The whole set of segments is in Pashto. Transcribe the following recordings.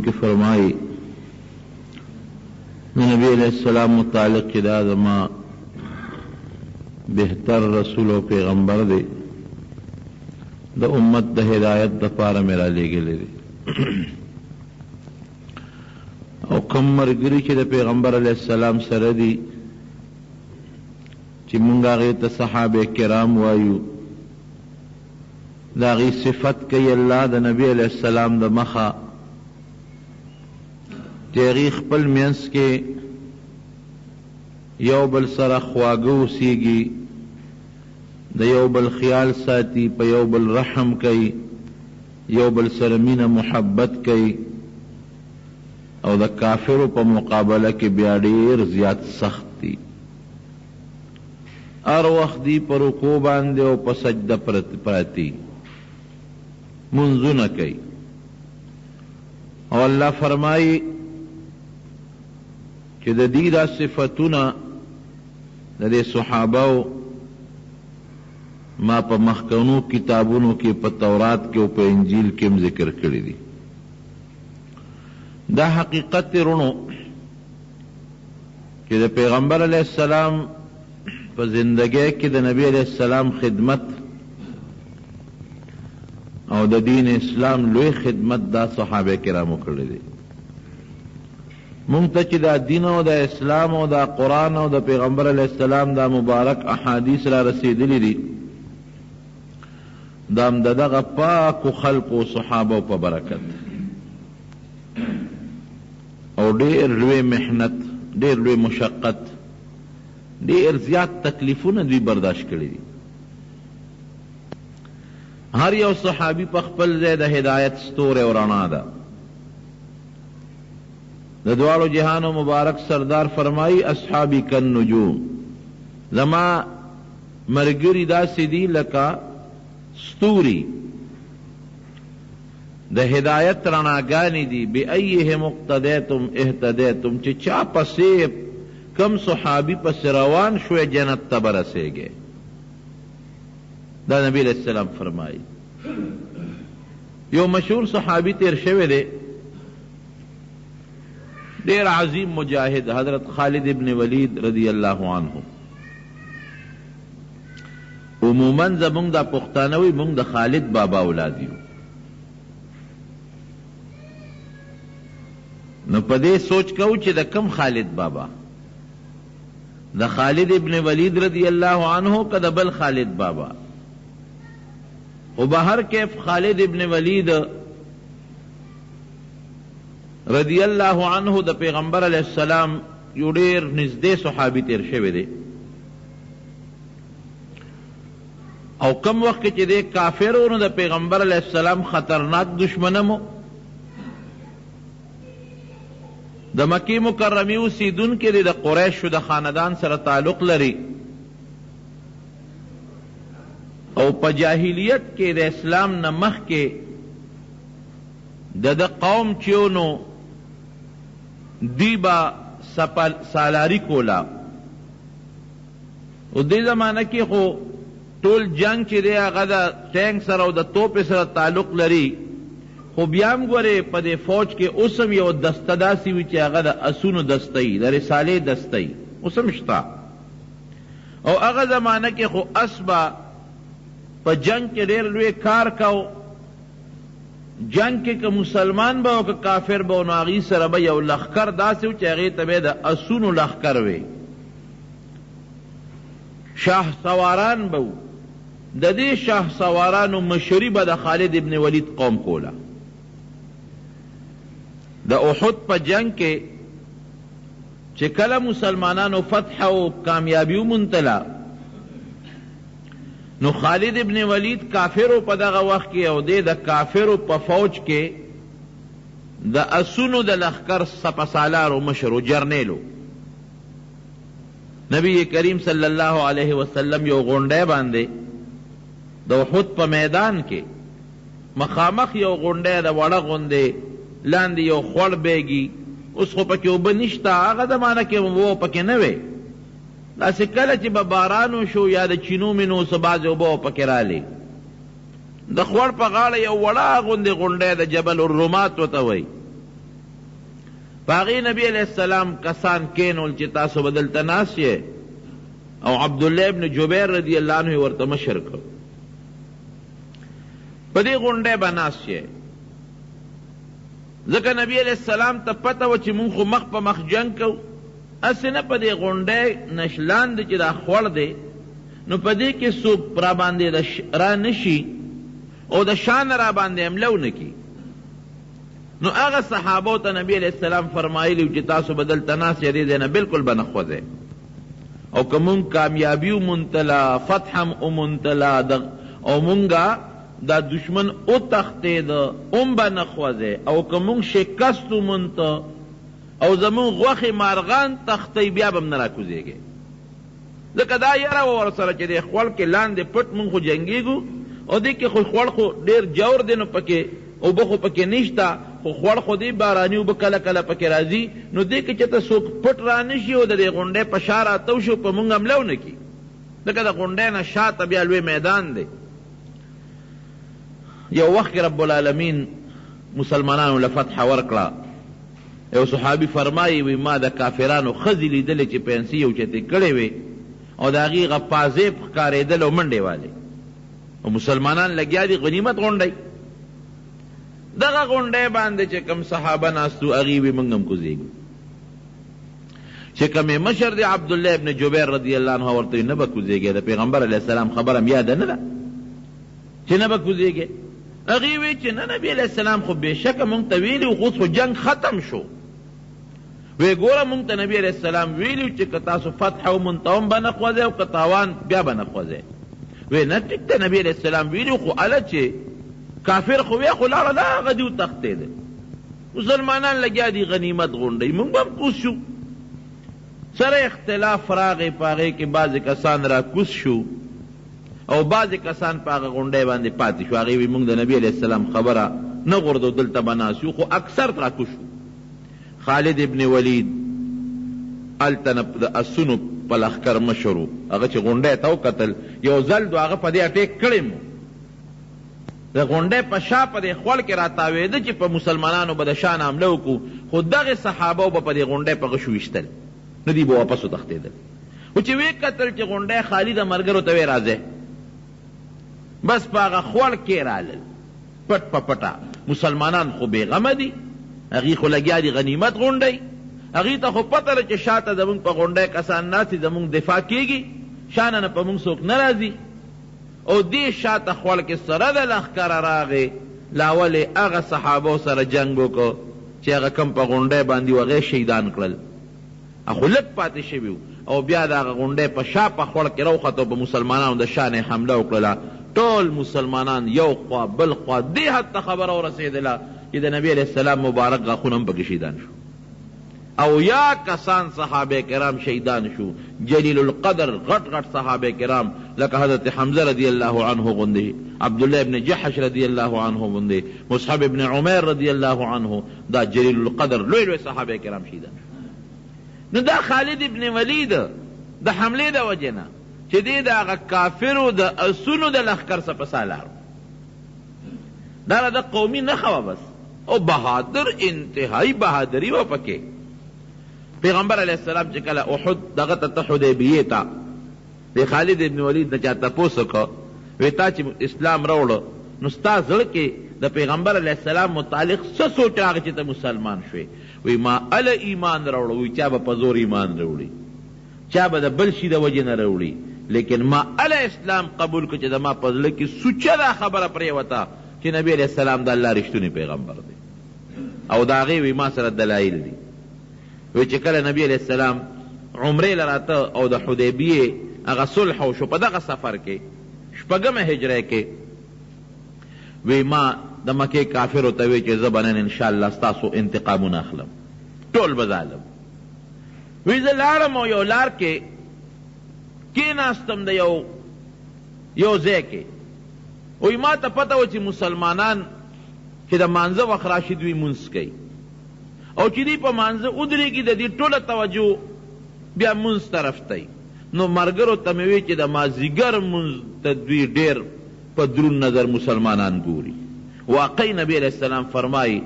کی فرمائی نبی علیہ السلام متعلق کہ دا زما بہتر رسول و پیغمبر دے دا امت دا ہدایت دا پارا میرا لے گلے دے او کم مرگری چی دا پیغمبر علیہ السلام سردی چی منگا غیت صحابہ کرام وایو دا غی صفت کئی اللہ دا نبی علیہ السلام دا مخا تیغی خپل مینس کے یو بل سر خواگو سیگی دا یو بل خیال ساتی پا یو بل رحم کئی یو بل سر مین محبت کئی او دا کافرو پا مقابلہ کے بیادیر زیاد سخت تی ار وقت دی پر رکوع باندے او پا سجدہ پراتی منزو نہ کئی او اللہ فرمائی کہ دا دیدہ صفتنا دا دے صحاباو ما پا مخکنو کتابونو کی پا تورات کے او پا انجیل کم ذکر کری دی دا حقیقت رونو کہ دا پیغمبر علیہ السلام پا زندگی کی دا نبی علیہ السلام خدمت او دا دین اسلام لوی خدمت دا صحابہ کرامو کردی دی مونږ چې دا دین او دا اسلام او دا قرآن او دا پیغمبر علیہ السلام دا مبارک احادیث را رسیدلی دی دا دغه پاکو خلقو صحابه په برکت او ډېر لوی محنت ډېر لوی مشقت ډېر زیات تکلیفونه دوی برداشت کړي دي هر یو صحابي په خپل ځای د هدایت ستوره او رڼا ده د دوالو جهانو مبارک سردار فرمائی اصحابی کن نجوم زما مرگری دا سیدی لکا ستوری د ہدایت رناگانی دی بی ایہ مقتدیتم اہتدیتم چی چا پسیب کم صحابی پس روان شوئے جنت تبرسے گے دا نبی علیہ السلام فرمائی یو مشہور صحابی تیر شوئے دے دیر عظیم مجاہد حضرت خالد ابن ولید رضی اللہ عنہ عموماً زمونږ دا پښتانوي مونږ د خالد بابا اولاد یو نو په دې سوچ کوو چې د کم خالد بابا د خالد ابن ولید رضی اللہ عنہ که د بل خالد بابا و بہر کیف خالد ابن ولید رضی اللہ عنہ دا پیغمبر علیہ السلام یو ډیر نزدې صحابی تیر شوی دی او کم وقت چې دی کافرونو دا پیغمبر علیہ السلام خطرناک دشمنمو د مکی مکرمی اوسیدونکي دی د قریشو د خاندان سره تعلق لري او په جاهلیت کې د اسلام نه مخکې د قوم چیونو دی با سالاری کولا او دی زمانہ کی خو ټول جنگ چې دی هغه د ټینک سره او د توپ سره تعلق لري خو بیا هم ګورې په دې فوج کې اوس هم یو دسته داسې وي چې هغه د اسونو دسته وي د رسالې دسته وي اوس هم شته او هغه زمانہ کې خو اس به په جنگ کې ډېر لوی کار کو جنگ کې که مسلمان به او که کافر به نو هغې سره به یو لښکر داسې و چې هغې ته به د اسونو لښکر وی شاه سواران به و د دې شاه سوارانو مشري به د خالد ابن ولید قوم کوله د احد په جنگ کې چې کله مسلمانانو فتح او کامیابي وموندله نو خالد ابن ولید کافرو په دغه وخت کې او د کافرو په فوج کې د اسونو د لښکر سپسالارو مشرو جرنیلو نبی کریم صلی اللہ علیہ وسلم یو غونډی باندې د احد په میدان کې مخامخ یو غونډی د وړه غوندې لاندې یو خوړ بیږي اوس خو پکې اوبه نشته هغه زمانه کې و پکې نه وی داسې کله چې به باران وشو یا د چینو مینو څه بعضې اوبه پکې رالې د خوړ په غاړه یو وړه غوندې غونډی د جبل الرومات ورته وی باغی نبی علیہ السلام کسان کینول چې تاسو بدلته ناست یې، او عبداللہ ابن جبیر رضی اللہ عنہ ورته مشر کړ. په دې غونډه به ناست یې، ځکه نبی علیہ السلام ته پته و چې مونږ خو مخ په مخ جنگ کوو، هسې نه په دې غونډه نشلان دی چې دا خوړ دی، نو په دې کې څوک را باندې را نشي او د شان را باندې حمله ونه کي. نو هغه صحابو ته نبی علیہ السلام فرمایلی چې تاسو بدلته ناست یې، دې نه بالکل به نه خوځئ، او که مونږ کامیابي ومونتله، فتح هم ومونتله، او مونږه دا دشمن او تختید ام به نه خوځئ، او که مونږ شکست ومونته او زمون غوښې مارغان تختی، بیا به هم نه راکوزېږي. ځکه دا یره و ورسره چې دی خوړ کې لاندې پټ مونږ خو جنګېږو، او دې کې خو خوړ خو ډېر جور دی، نو پکې اوبه خو پکې نشته، خو خوړ خو دی باراني اوبه کله کله پکې راځي، نو دې کې چې ته څوک پټ را نشي او د دې غونډۍ په شا راتو شو، په مونږ حمله ونه کي. ځکه د غونډۍ نه شاته بیا لوی میدان دی. یو وخت کې رب العالمین مسلمانانو له فتح ورکړه. یو صحابي فرمایي وي ما د کافرانو ښځې لیدلې چې پنسي اوچتې کړې وې او د هغې غپازې ښکارېدل او منډې والې، او مسلمانان لګیا دي غنیمت غونډی. دغه غونډۍ باندې چې کم صحابه ناستو هغې وي موږ هم کوزېږو. چې کمې مشر دی عبدالله ابن جبیر رضی الله عنه ورته نه به کوزېږې، د پیغمبر علیه السلام خبره هم یاده نه ده چې نه به کوزېږې. هغې وی چې نه نبي علیه السلام خو بېشکه موږ ته ویلي و، خو جنګ ختم شو. وی ګوره مونږ ته نبی علیہ السلام ویلو چې که تاسو فتح ومونته هم به نه خوځئ او که تاوان بیا به نه خوځئ. وی نه ټیک ته نبی علیہ السلام ویلو، خو هله چې کافر خو وی خو لاړه لا هغه دي وتښتېده، مسلمانان لګیا دي غنیمت غونډئ، مونږ به هم کوز شو. سره اختلاف راغی په هغې کې، بعضې کسان را کوز شو او بعضې کسان په هغه غونډۍ باندې پاتې شو. هغې وی مونږ د نبی علیہ السلام خبره نه غورځو، دلته به ناست یو، خو اکثر را کوز شو. خالد ابن ولید التن د اسونو په لښکر مشر و، هغه چې غونډۍ ته وکتل یو ځل دو هغه په دې اټیک کړی مو، د غونډۍ په شا په دې خوړ کې راتاوېده چې په مسلمانانو به د شا نه حمله وکړو، خو دغې صحابو به په دې غونډۍ په غشو ویشتل، نه دي به واپس وتښتېدل. خو چې ویې کتل چې غونډۍ خالي د ملګرو ته ویې راځئ، بس په هغه خوړ کې رالل پټ په پټه. مسلمانان خو بېغمه دي، هغې خو لګیا دي غنیمت غونډئ، هغې ته خو پته ده چې شاته زمونږ په غونډۍ کسان ناستي، زمونږ دفاع کېږي، شانه نه په مونږ څوک نه راځي. او دې شاته خوړ کې سره د لښکره راغې، لا ولې هغه صحابو سره جنګ وکړو چې هغه کم په غونډۍ باندې و هغې شهیدان کړل، خو لږ پاتې شوي وو، او بیا د هغه غونډۍ په شا په خوړ کې راوخته، په مسلمانانو د شا نه حمله وکړله. ټول مسلمانان یو خوا بل خوا دې حد ته خبره ورسېدله چې د نبی علیہ السلام مبارک غاښونه هم پکې شهیدان شو، او یا کسان صحابه کرام شهیدان شو. جلیل القدر غټ غټ صحابه کرام لکه حضرت حمزه رضی اللہ عنہ غندې، عبداللہ ابن جحش رضی اللہ عنہ غندې، مصعب ابن عمیر رضی اللہ عنہ، دا جلیل القدر لوی لوی صحابه کرام شهیدان شو. نو دا خالد ابن ولید د حملې د وجې نه چې دی د هغه کافرو د اسونو د لښکر څخه په سالار، دا د قومي نښه وه بس، او بہادر انتہائی بہادری و پکے. پیغمبر علیہ السلام چې کله احد دغه ته حدیبیې ته د خالد ابن ولید نه چا تپوس وکړه، وی تا چې اسلام راوړه نو ستا زړه کې د پیغمبر علیہ السلام متعلق څه سوچ راغی چې ته مسلمان شوې؟ وی ما ال ایمان راوړه. وی چا به په زور ایمان راوړي، چا به د بل شي د وجې نه راوړي، لیکن ما ال اسلام قبول کړ چې زما په زړه کې سوچه دا خبره پرېوته چې نبی علیہ السلام د الله رښتونی پیغمبر دی، او د هغې وی ما سره دلایل دي. وی چې کله نبی علیہ السلام عمرې لراته او د حدیبیې هغه صلح وشو په دغه سفر کې 8مه هجره کې، وی ما د مکې کافرو ته وی چې زه به نن انشاءالله ستاسو انتقامونه اخلم، ټول به ظالم. وی زه لاړم او یو لار کې کېناستم د یو ځای کې، وی ما ته پته و چې مسلمانان چې د مانځه وخت راشي دوی مونځ کوي، او چې دوی په مانځه ودرېږي د دې ټوله توجه بیا مونځ طرف ته. نو ملګرو ته مې وی چې د مازدیګر مونځ ته دوی ډېر په دروند نظر مسلمانان ګوري. واقعي نبی علیہ السلام فرمایي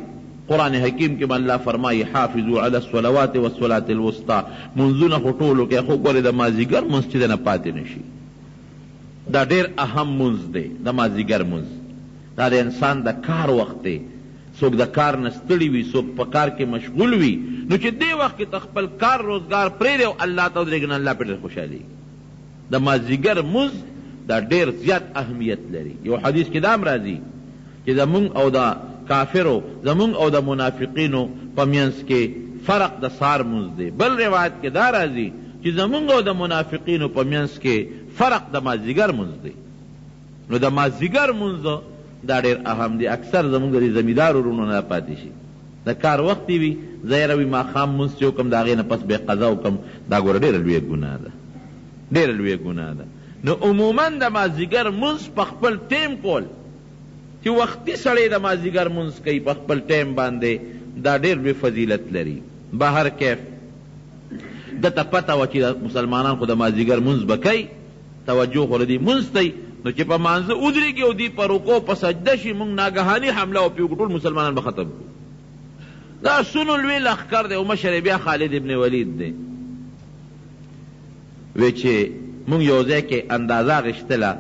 قرآن حکیم کې الله فرمایي حافظوا علی الصلوات والصلاة الوسطى منځونه خو ټولو کې خو ګورې د مازدیګر منځ چې نه پاتې نشي دا ډېر اهم منځ دی د مازدیګر منځ دا د انسان د کار وخت دی څوک د کار نه ستړي وي څوک په کار کې مشغول وي نو چې دې وخت کې ته خپل کار روزګار پرېږدې او الله ته ودرېږي نو الله پرې ډېر خوشحالېږي د مازدیګر منځ دا ډېر زیات اهمیت لري یو حدیث کې دا هم راځي چې زمونږ او د کافرو زمونږ او د منافقینو په منځ کې فرق د سار منځ دی بل روایت کې دا راځي چې زمونږ او د منافقینو په منځ کې فرق د مازدیګر منځ دی نو د مازدیګر منځ دا ډېر اهم دی اکثر زمونږ د زمیندار ورونو نه پاتې شي د کار وخت وي زه یې روي ماښام منځ چې وکړم د هغې نه پس به یې قضا وکړم دا ګوره ډېره لویه ګناه ده ډېره لویه ګناه ده نو عموما د مازدیګر منځ په خپل ټیم کول چې وختي سړی د مازدیګر منځ کوي په خپل ټیم باندې دا ډېر لوی فضیلت لري بهر کیف دته پته وه چې مسلمانان خو د مازدیګر منځ به کوي توجه خو دې منځ ته نو چې په مانځه ودرېږي او دوی په رکوع په سجده شي موږ ناګهاني حمله وپرې وکړو ټول مسلمانان به ختم کړو دا سونو لوی لښکر دی او مشر بیا خالد ابن ولید دی وی چې موږ یو ځای کې اندازه غشتله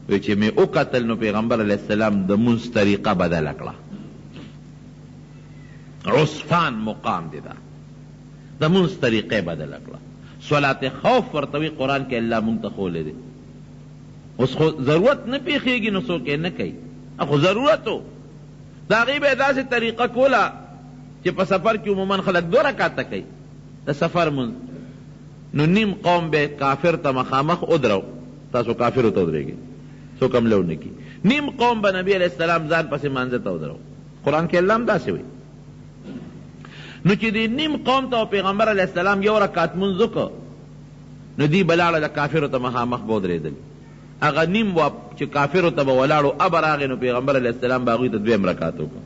وی چې مې وکتل نو پیغمبر علیه السلام د مونځ طریقه بدله کړه عصفان مقام دی دا د مونځ طریقې بدله کړه صلات خوف ورته وی قرآن کې الله مونږ ته ښولی دی اوس خو ضرورت نه پیښېږي نو څوک یې نه کوي خو ضرورت و د هغې به یې داسې طریقه کوله چې په سفر کې عموما خلک 2 رکاته کوي د سفر مونځ نو نیم قوم به کافر ته مخامخ ودرو تاسو کافرو ته ودرېږئ څوک هم لو نه کي نیم قوم به نبي علیه السلام ځان پسې مانځه ته ودرو قرآن کې الله هم داسې وایي نو چې د نیم قوم ته پیغمبر علیه السلام یو رکات مونځ وکړه نو دوی به لاړه د کافرو ته مخامخ به ودرېدل هغه نیم چې کافرو ته به ولاړو ابه راغې نو پیغمبر علیه السلام به هغوی ته 2 رکات وکړه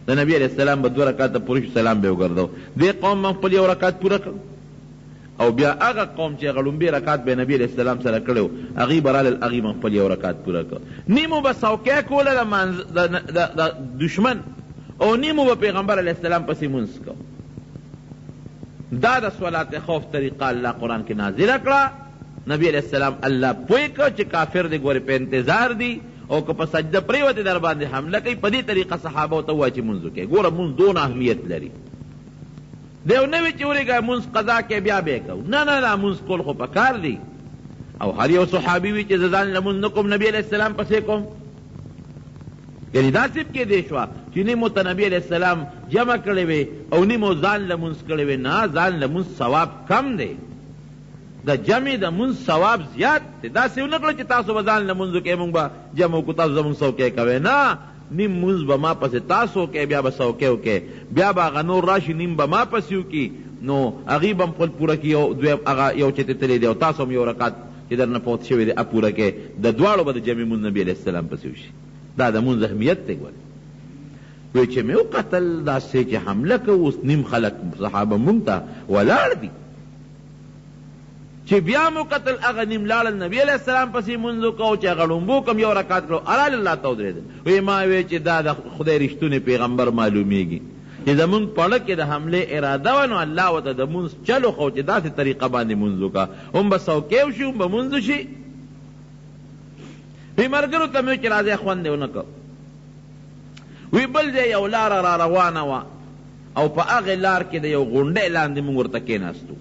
د نبي علیه السلام به 2 رکاته پوره شو سلام به یې وګرځو دې قوم هم خپل یو رکات پوره کړ او بیا هغه قوم چې هغه لومبی رکات به نبي علیه السلام سره کړی و هغوی به رالل هغوی به خپل یو رکات پوره کړ نیمو به څوکۍ کوله د دشمن او نیمو به پیغمبر علیه السلام پسې مونځ کو دا د صلات خوف طریقه الله قرآن کې نازله کړه نبی علیه السلام الله پوه کړ چې کافر دی ګورې په انتظار دی او که په سجده پرېوتې در باندې حمله کوي په دې طریقه صحابو ته ووایه چې مونځ وکړئ ګوره مونځ دونه اهمیت لري دیو نه وي چې ورېږه مونځ قضا کې بیا به یې کوو نه نه نه مونځ کول خو پکار دی او هر یو صحابي وي چې زه ځان لمونځ نه کوم نبي علیه السلام پسې کوم یعنې داسې کې دی شوه چې نیمو ته نبي علیه السلام جمع کړی وې او نیمو ځان لمونځ کړی وې نه ځان لمونځ ثواب کم دی د جمع د مونځ ثواب زیات دی داسې ونه کړه چې تاسو به ځان لمونځ وکئ مونږ به جمع وکړو تاسو زمونږ څوکۍ کوئ نه نیم مونځ به ما پسې تاسو وکئ بیا به څوکۍ وکئ بیا به هغه نور راشي نیم به ما پسې وکړي نو هغوی به هم خپل پوره کړي هغه یو چې تللی دی او تاسو هم یو رکات چې در نه فوت شوی دی پوره کړئ د دواړو به د جمع مونځ نبي علیه السلام پسې وشي دا د مونځ اهمیت دی ګورئ وی چې مې وکتل داسې چې حمله کوو اوس نیم خلک صحابه مونږ ته ولاړ دي چې بیا مو قتل هغه نیم لاړل نبي علیه السلام پسې مونځ وکړو چې هغه ړومبو کم یو رکات کړو ارال الله ته ودرېدل وی ما وی چې دا د خدای رښتونی پیغمبر معلومیږي چې زمونږ پړه کې د حملې اراده وه نو الله ورته د مونځ چلو خو چې داسې طریقه باندې مونځ وکړه هم به څوکۍ وشي هم به مونځ وشي وی ملګرو ته مې چې راځئ خوند یې ونه کړ وی بل ځای یو لاره را روانه وه او په هغې لار کې د یو غونډۍ لاندې مونږ ورته کېناستو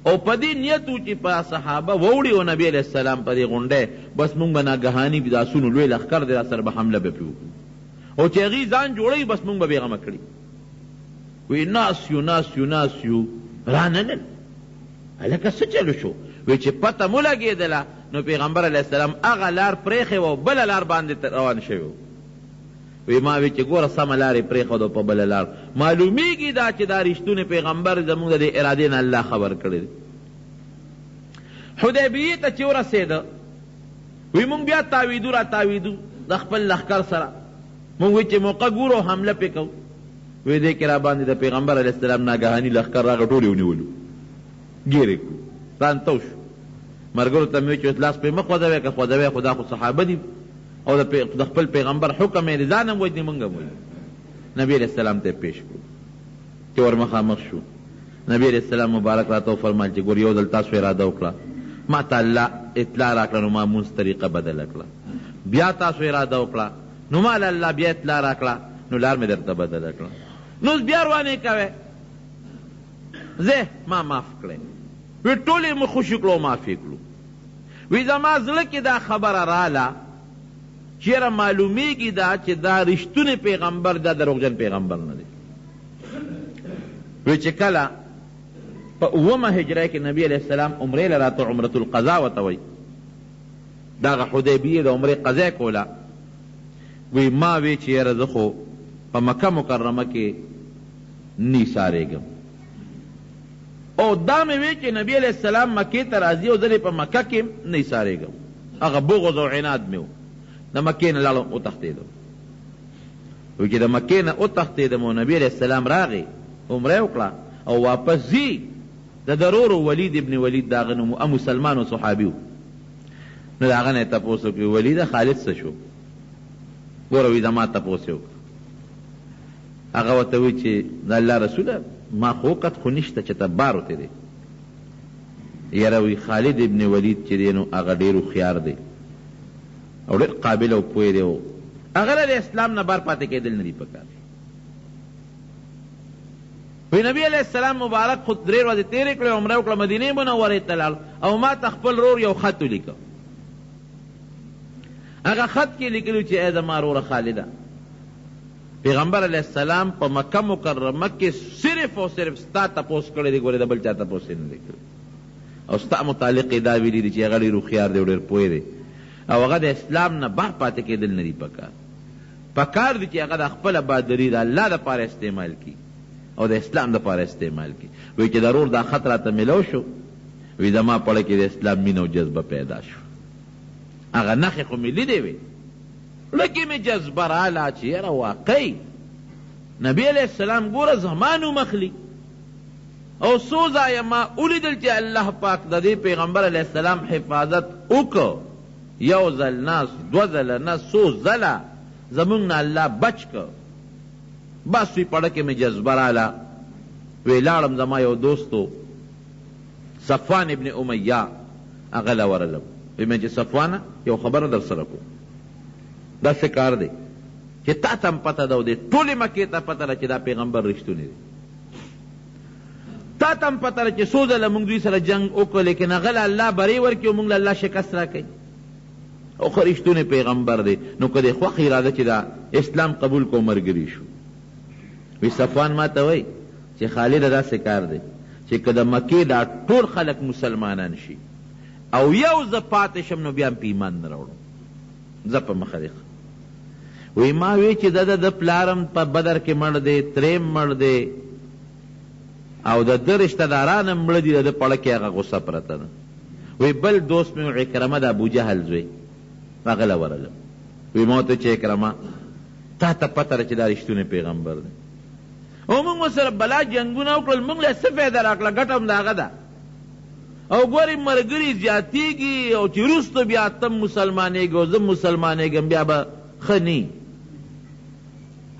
او په دې نیت و چې په صحابه ووړي او نبي علیه السلام په دې غونډۍ بس مونږ به ناګهاني د آسونو لوی لښکر دی را سره به حمله به پرې وکړو او چې هغوی ځان جوړوي بس مونږ به بېغمه کړي وی ناس یو راننل هلکه څه چلو شو وی چې پته مو لګېدله نو پیغمبر علیه السلام هغه لار پرېښې وه او بله لار باندې روان شوی و وی ما وی چې ګوره سمه لار یې پرېښوده په بله لار معلومیږي دا چې دا رښتونی پیغمبر زموږ د دې ارادې نه الله خبر کړی دی حدیبیې ته چې ورسېده وی مونږ بیا تاویدو را تاویدو د خپل لښکر سره مونږ وی چې موقع ګورو حمله پې کوو وی دې کې را باندې د پیغمبر علیه السلام ناګهاني لښکر راغی ټول یې ونیولو ګیرې کړو ځان تو شو ملګرو ته مې وی چې اوس لاس پرې مه خوځوئ که خوځوئ خو دا خو صحابه دي او د خپل پیغمبر حکم یې ځان هم وجني مونږ هم وجني نبی علیہ السلام ته پیش کړو چې ور مخامخ شو. نبی علیہ السلام مبارک راته وفرمایل چې ګور یو ځل تاسو اراده وکړه، ما ته الله اطلاع راکړه نو ما مونځ طریقه بدله کړه. بیا تاسو اراده وکړه نو ما الله بیا اطلاع راکړه نو لار مې درته بدله کړه. نو بیا روانې کوې زه ما معاف کړی. وی ټولې مو خوشي کړو معافې کړو. وی زما زړه کې دا خبره راله چیرې معلومیږي دا چې دا رښتونی پیغمبر دا دروغجن پیغمبر نه دی. وی چې کله په 9 هجره کې نبی علیہ السلام عمرې لراته عمرة القضا ورته وایي، دغه حدیبیې د عمرې قضا کوله. وی ما وی چې یاره زه خو په مکه مکرمه کې نی سارېږم، او دا مې وی چې نبی علیہ السلام مکې ته راځي او زه په مکه کې نی سارېږم. هغه بغض او عناد مې و. د مکې نه لاړم وتښتېدم. وی چې د مکې نه وتښتېدم او نبی علیہ السلام راغی عمره وکړه او واپس ځي، د ضرور ولید ابن ولید داغه نوم مسلمان او صحابي و. نو د هغه نه یې تپوس وکړي ولیده خالد څه شو؟ ګوره وی زما تپوس یې وکړه. هغه ورته وی چې د الله رسوله ما خو وقت خو نشته چې ته بار وتی دی. یاره وی خالد ابن ولید چې دی نو هغه ډېر هوښیار دی او ډېر قابل او پوه دی، او هغه له اسلام نه بار پاتې کېدل نه دي پکار. وی نبی علیہ السلام مبارک خود 3 ورځې تېرې کړې، عمره وکړه، مدینې منورې ته لاړ او ما ته خپل رور یو خط ولیکه. هغه خط کې لیکلو چې ای زما روره خالده، پیغمبر علیہ السلام په مکه مکرمه کې صرف او صرف ستا تپوس کړی دی، ګورې د بل چا تپوس یې نه دی کړی، او ستا متعلق یې دا ویلي دي چې هغه ډېر هوښیار دی او ډېر پوه دی او هغه د اسلام نه بار پاتې کېدل نه دي پکار. پکار دي چې هغه د خپله بهادري د الله دپاره استعمال کړي او د اسلام دپاره استعمال کړي. وایي چې ضرور دا خط راته میلو شو، وی زما پړه کې د اسلام مینه او جذبه پیدا شو. هغه نښې خو مې لیدې وې، لکه مې جذبه راله چې یاره واقعي نبی علیہ السلام ګوره زما نوم اخلي. او څو ځایه ما ولیدل چې الله پاک د دې پیغمبر علیہ السلام حفاظت وکړ، یو ځل نه، 2 ځله نه، 100 ځله زمونږ نه الله بچ کړ. بس وی پړه کې مې جذبه راله. وی لاړم زما یو دوستو صفوان ابن امیہ هغه له ورغلم. وی مې چې صفوانه یو خبره در سره کوم، داسې کار دی چې تا ته هم پته ده او دې ټولې مکې ته پته ده چې دا پیغمبر رښتونی دی. تا ته هم پته ده چې څو ځله موږ دوی سره جنګ وکړو لیکن هغه له الله بری ورکړي او موږ له الله شکست راکوي او خو رښتونی پیغمبر دی. نو که دې خوښ اراده چې دا اسلام قبول کو ملګري شو. وی صفوان ما ته وایي چې خالده داسې کار دی چې که د مکې دا ټول خلک مسلمانان شي او یو زه پاتې شم نو بیا هم په ایمان نه راوړم، زه په مخه دی. وی ما وی چې د پلارم په بدر کې مړ دی، تریم مړ دی او د ده رشته داران هم مړه دي، د ده پړه کې هغه غصه پرته ده. وی بل دوست مې عکرمه د ابوجهل زوی، هغه له ورغلم. وی ما ورته چې عکرمه تا ته پته ده چې دا رښتونی پیغمبر دی او موږ ورسره بلا جنګونه وکړل، موږ له څه فایده راکړه، ګټه هم د هغه ده. او ګورې ملګري زیاتېږي او چې وروسته بیا ته مسلمانېږي او زه مسلمانېږم بیا به ښه نه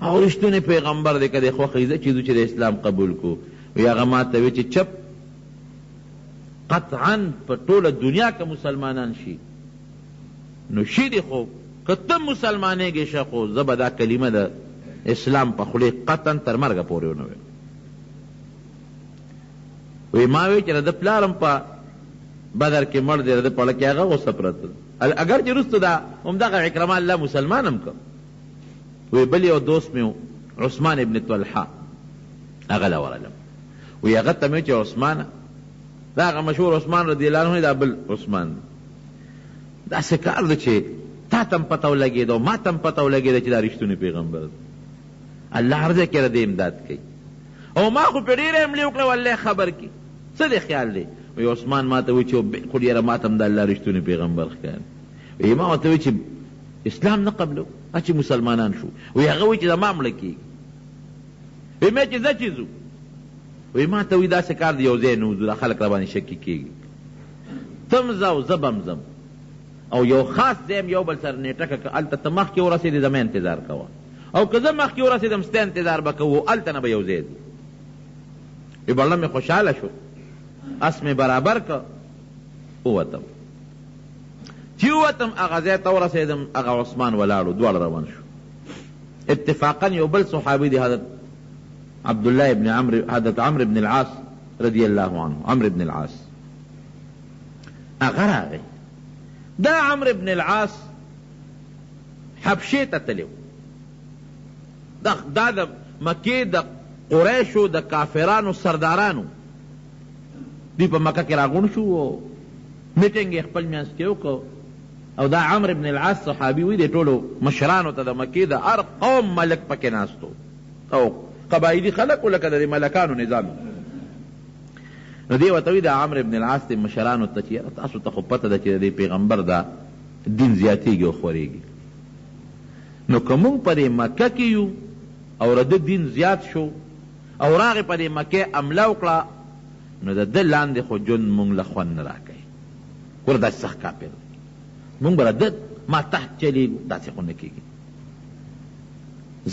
او رښتونی پیغمبر دی. که دې خوښوي زه چې د اسلام قبول کو. وی هغه ما ته وی چې چپ قطعا په ټوله دنیا که مسلمانان شي نو شي دي، خو که ته مسلمانېږې شه خو زه به دا کلمه د اسلام په خولې قطعا تر مرګه پورې ونه ویم. وی ما وی چې د پلارم په بدر کې مړ دی، د پړه کې هغه غصه پرته ده، اگر چې وروسته دا همدغه عکرمه الله مسلمان هم کړ. وی بل یو دوست مې عثمان ابن طلحه هغه له ورغلم. وی هغه ته مې چې عثمانه دا هغه مشهور عثمان رضی الله عنه دا بل عثمان داسې کار ده چې تا ته هم پته ولګېده او ما ته هم پته ولګېده چې دا رښتونی پیغمبر دی. الله هر ځای کې د امداد کوي او ما خو پې ډېره حملې وکړه والله خبر کې څه دی خیال دی. وی عثمان ما ته وی چې بلکل یاره ما ته هم د الله رښتونی پیغمبر ښکاري. وی ما ورته وی چې اسلام نه قبلو چې مسلمانان شو. وی هغه وی چې زما مړه کېږي. وی مې چې زه چې ځو، وی ما ته وی داسې کار دی یو ځای نه وځو، دا خلک را باندې شکي کېږي، تم ځه او زه به هم ځم او یو خاص ځای یو بل سره نیټه کړه، هلته ته مخکې ورسېدې زما انتظار کوه او که زه مخکې ورسېدم ستا انتظار به کوو هلته نه به یو ځای دی بړله مې خوشحاله شو اس مې برابر که ووتم چې ووتم هغه ځای ته ورسېدم هغه عثمان ولاړو دواړه روان شو اتفاقا یو بل صحابي دی حضرت عبدالله ابن عمرو حضرت عمرو بن العاص رضی الله عنه عمرو بن العاص هغه راغی دا عمرو بن العاص حبشې ته تللی دا د مکې د قریشو د کافرانو سردارانو دوی په مکه کې راغونډ شو او میټینګ یې خپل منځ کې وکړو او دا عمرو بن العاص صحابي وي د ټولو مشرانو ته د مکې د هر قوم ملک پکې ناستو او قبایلي خلک لکه د ملکانو نظام نو دی ورته وي د عمرو بن العاص د مشرانو ته چې تاسو ته خو پته ده چې د پیغمبر دا دین زیاتېږي او خورېږي نو که موږ په دې مکه کې یو او د دین زیات شو او راغې په دې مکې حمله وکړه نو د ده لاندې خو ژوند موږ له خوند نه راکوي ګوره داسې سخت کافر موږ به د ما تحت چلیږو داسې خو نه کېږي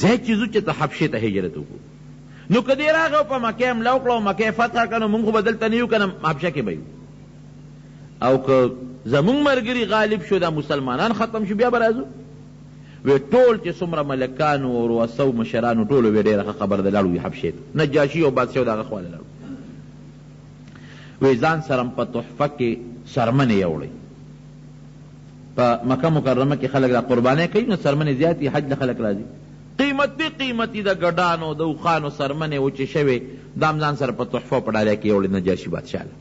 ځای چې ځو چې ته حبشې ته هجرت وکړو نو که دې راغی او په مکې حمله وکړه او مکې فتح کړه نو موږ خو به دلته نه یو که نه حبشه کې به یو او که زمونږ ملګري غالب شو دا مسلمانان ختم شو بیا به راځو وی ټول چې څومره ملکانو او رؤساو مشرانو ټولو وی ډېره ښه خبر ده لاړو وي حبشې ته نجاشي او بادشاه د هغه خواله لاړو وی ځان سره په تحفه کې سرمنې یوړئ په مکه مکرمه کې خلک را قربانۍ کوي نو سرمنې زیاتې حج له خلک راځي قیمتي د ګډانو د اوښانو سرمنې وچې شوې دام ځان سره په تحفه په ډالۍ کې یوړې نجاشي بادشاه له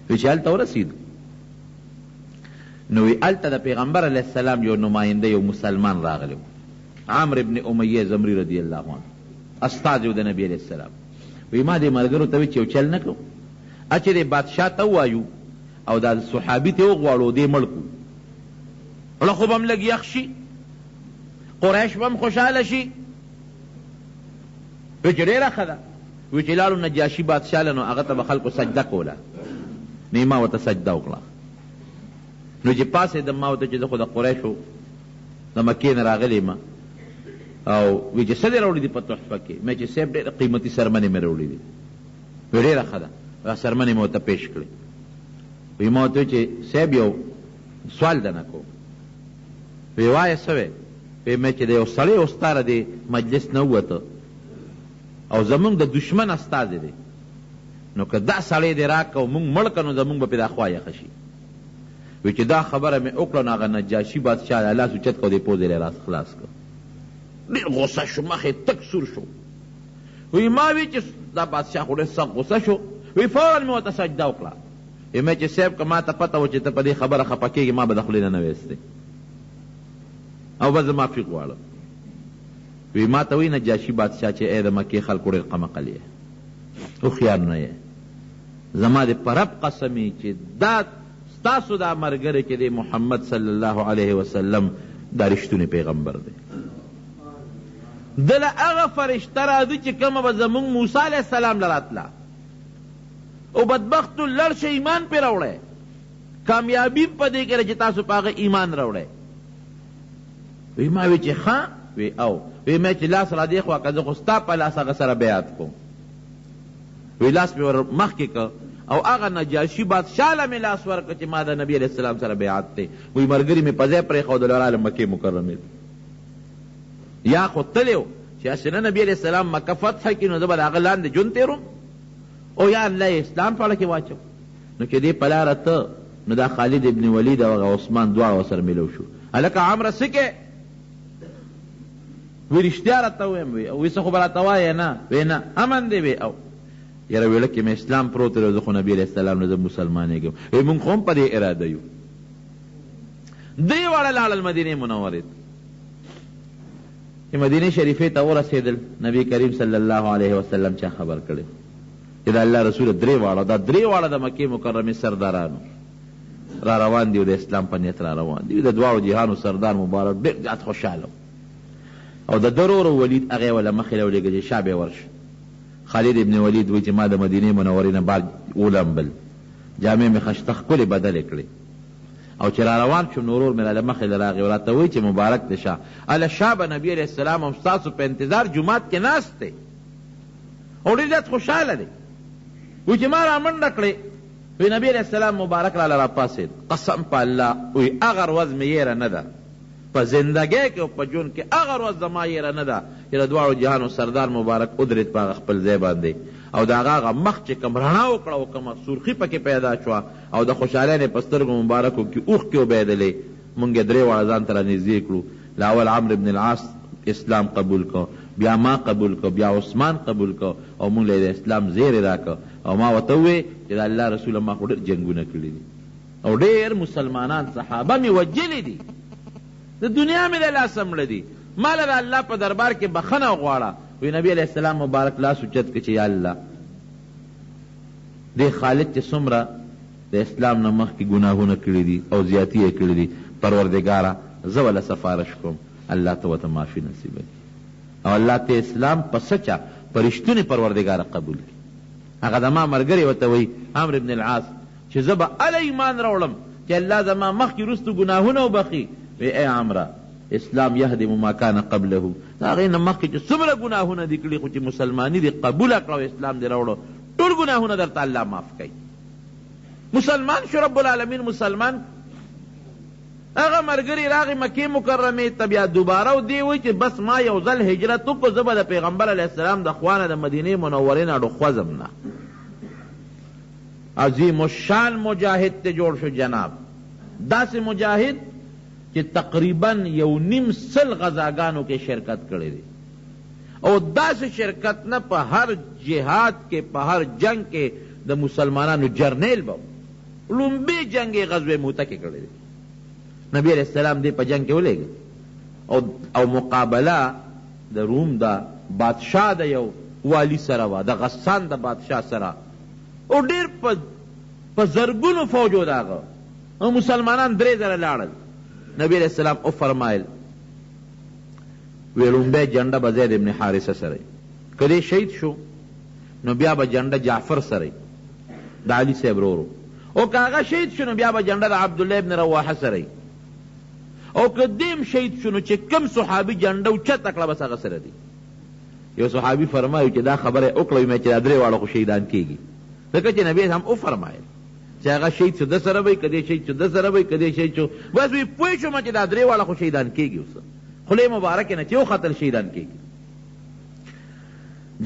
وی چې هلته ورسېدو نو وی هلته د پیغمبر علیه السلام یو نماینده یو مسلمان راغلی و عمرو ابن امیه زمری رضی الله عنه استازی و د نبی علیه السلام وی ما دې ملګرو ته وی چې یو چل نه کړو چې دې بادشاه ته ووایو او دا صحابي ته وغواړو دې مړ کړو وړه خو به هم لږ یخ شي قریش به هم خوشحاله شي وی چې ډېره ښه ده وی چې لاړو نجاشي بادشاه له نو هغه ته به خلکو سجده کوله نو ما ورته سجده وکړه نو چې پاسېدم ما ورته چې زه خو د قریشو د مکې نه راغلی یم او وی چې څه دې راوړي دي په تحفه کې مې چې صاحب ډېره قیمتي سرمنې مې راوړي دي وی ډېره ښه ده هغه سرمنې مې ورته پیش کړې وی ما ورته چې صاحب یو سوال درنه کوم وی وایه څه وی وی مې چې د یو سړی استاره د مجلس نه ووته او زمونږ د دشمن استازی دی نو که دا سړی دې راکه او مونږ مړ که نو زمونږ به پې دا خوا یخه شي وی چې دا خبره مې وکړه نو هغه نجاشي بادشاه لاس اوچت کړ دې پوزې راس خلاص کړ ډېر غصه شو مخ یې تک سور شو وی ما وی چې دا بادشاه خو ډېر سخت غصه شو وی فورا مې ورته سجده وکړه وی مې چې صاحب که ما ته پته و چې ته په دې خبره خفه کېږې ما به د خولې نه ویستې او به زه معافي غواړم وی ما ته وی نجاشي بادشاه چې ای د مکې خلکو ډېر قمقل یې هوښیار نه یې زما د په رب قسمي چې دا ستاسو دا ملګری چې دی محمد صلی الله علیه وسلم دا رښتونی پیغمبر دی دله هغه فرشته راځي چې کومه به زمونږ موسی علیه السلام له راتله او بدبختو لړ شه ایمان پې راوړی کامیابي په دې کې چې تاسو په هغه ایمان راوړی وی ما وی چې ښه وی او وی مې چې لاس را دې خوا که زه خو ستا په لاس هغه سره بیعت کوم وی لاس مې ور مخکې که او هغه نجاشي بادشاه له مې لاس ورکړه چې ما د نبي علیه السلام سره بیعت دی وی ملګري مې په ځای پرېښودل راغلم مکې مکرمې یا خو تللی و چې اسنه نبي علیه السلام مکه فتح کړي نو زه به د هغه لاندې ژوند تېروم او یا الله یې اسلام په اړه کې واچو نو چې دې په لاره ته نو دا خالد ابن ولید او هغه عثمان دواړه ورسره میلو شو هلکه عمره څه کې وی رښتیا راته ویم وی څه خو به راته وایې نه وی نه امن دی وی او یاره ویله کې مې اسلام پروت دی زه خو نبي علیه السلام نه زه مسلمانېږم وی مونږ خو هم په دې اراده یو دوی واړه لاړل مدینې منورې چې مدینې شریفې ته ورسېدل نبي کریم صلی الله علیه وسلم چا خبر کړی چې د الله رسول درې واړه د مکې مکرمې سردارانو را روان دي او د اسلام په نیت را روان دي د دواړو جهانو سردار مبارک ډېر زیات خوشحاله او د درور ولید هغه ولا مخې له ولېږه چې شابه ورشه خالد ابن ولید وی چې ما د مدینې منورې نه بعد ولمبل جامې مې خشته ښکلې بدلې کړې او چې را روان شو نورور مې راله مخې له راغی او راته وایي چې مبارک دې شه هله شا به نبي علیه السلام هم ستاسو په انتظار جومات کې ناست دی او ډېر زیات خوشحاله دی وایي چې ما را منډه کړې وی نبی علیہ السلام مبارک راله راپاسېد قسم په الله وی هغه ورځ مې یېره نه ده په زندګۍ کې او په ژوند کې هغه ورځ زما یېره نه ده چې د دواړو جهانو سردار مبارک ودرېد په هغه خپل ځای باندې او د هغه مخ چې کوم رڼا وکړه او کومه سرخي پکې پیدا شوه او د خوشحالۍ په سترګو مبارکو کې اوښکې وبهېدلې مونږ یې درې واړه ځان ته رانږدې کړو لاول عمرو بن العاص اسلام قبول کو بیا ما قبول کو بیا عثمان قبول کو او مونږ له اسلام زیری راکړه او ما ورته ووې چې د الله رسوله ما خو ډېر جنګونه کړي دي او ډېر مسلمانان صحابه مې وجلي دي د دنیا مې د لاسه مړه دي ما له د الله په دربار کې بخښنه غواړه وی نبی علیہ السلام مبارک لاس اوچت کړ چې یا الله دې خالد چې څومره د اسلام نه مخکې ګناهونه کړي دي او زیاتي یې کړي دي پروردګاره زه وله سفارش کوم الله ته ورته معافي نصیبه کړي او الله ته اسلام په سچه په رښتونې پروردګاره قبول کړي هغه زما ملګری ورته وایي عمرو بن العاص چې زه به هله ایمان راوړم چې الله زما مخکې وروستو ګناهونه وبخي وی ای عمره اسلام یهدم ما کان قبله د هغې نه مخکې چې څومره ګناهونه دي کړي خو چې مسلماني دې قبوله کړه او اسلام دې راوړو ټول ګناهونه درته الله معاف کوي مسلمان شو رب العالمین مسلمان هغه ملګري راغی مکې مکرمې ته بیا دوباره او دی وایي چې بس ما یو ځل هجرت وکړو زه به د پیغمبر علیه السلام د خوا نه د مدینې منورې نه ډوخوځم نه عظیم الشان مجاهد ته جوړ شو جناب داسې مجاهد چې تقریبا 1.5 غزاګانو کې شرکت کړی دی او داسې شرکت نه په هر جهاد کې په هر جنگ کې د مسلمانانو جرنیل به لومبي جنگ یې غزوه موته کې کړی دی نبی علیہ السلام دې په جنگ کې ولېږه او مقابله د روم د بادشاه د یو والی سره وه د غسان د بادشاه سره او ډېر په زرګونو فوج و د هغه او مسلمانان 3 زره لاړل نبی علیہ السلام او فرمایل وی لومبی جنډه به زید ابن حارثه سره که دې شهید شو نو بیا به جنډه جعفر سره د علي صاحب ورورو او که هغه شهید شو نو بیا به جنډه د عبدالله ابن رواحه سره او که دیم شهید شو نو چې کم صحابي جنډه اوچته کړه بس هغه سره دی یو صحابي فرمایي چې دا خبره وکړه چې دا 3 واړه خو شهیدان کېږي ځکه چې نبی هم وفرمایل چې هغه شهید شو ده سره وی که دې شهید شو ده سره وی که دې شهید شو بس وی پوه شوم چې دا 3 واړه خو شهیدان کېږي اوس خولې مبارکې نه چې وختل شهیدان کېږي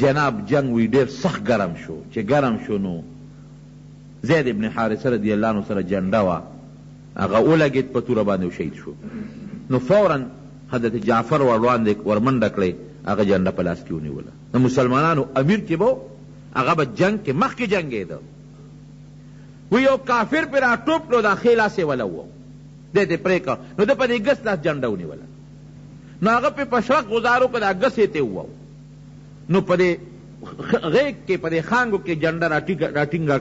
جناب جنگ وی ډېر سخت ګرم شو چې ګرم شو نو زید ابن حارثه رضی الله عنه سره جنډه وه هغه ولګېد په توره باندې شهید شو نو فورا حضرت جعفر ورمنډه کړی هغه جنډه په لاس کې ونیوله د مسلمانانو امیر چې به هغه به جنگ کې مخکې جنګېده و یو کافر پې را ټوپ کړو دا ښې لاس یې وله وو دی ته پرې کړ نو ده په دې ګس لاس جنډه ونیوله نو هغه پې په شرق گزار وکړه دا ګس یې ته ووو نو په دې غیږ کې په دې خانګو کې جنډه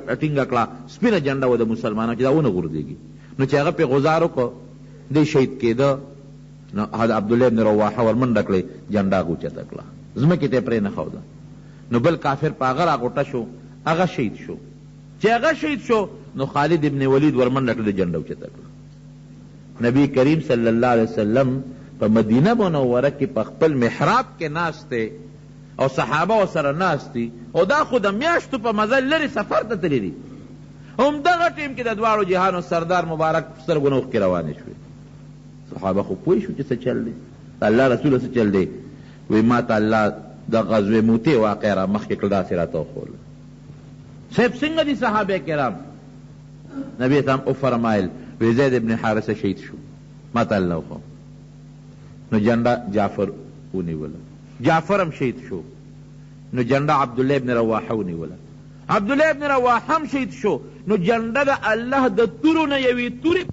راټینګه کړه سپینه جنډه وه د مسلمانانو چې دا ونه غورځېږي نو چې هغه پې غزار وکړه دی شهید کېده نو عبدالله ابن رواحه ورمنډه کړې جنډه هغه اوچته کړه ځمکې ته یې پرې نښوده نو بل کافر په هغه راغوټه شو هغه شهید شو چې هغه شهید شو نو خالد ابن ولید ورمنډه کړه جنډه اوچته کړه نبی کریم صلی الله علیه وسلم په مدینه منوره کې په خپل محراب کې ناست دی او صحابه ورسره ناست دي او دا خو د میاشتو په مزل لرې سفر ته تللي دي همدغه ټیم کې د دواړو جهانو سردار مبارک سترګو نه اوښکې روانې شوې صحابه خو پوه شو چې څه چل دی د الله رسوله څه چل دی وی ما ته الله د غزوې موتې واقع را مخکې کړه داسې راته وښوله صاحب څنګه دي صحابه کرام نبی ته هم وفرمایل وی زید ابن حارثه شهید شو ما ته الله وښو نو جنډه جعفر ونیوله جعفر هم شهید شو نو جنډه عبدالله ابن رواحه ونیوله عبدالله ابن رواحه هم شهید شو نو جنډه د الله د تورو نه یوې تورې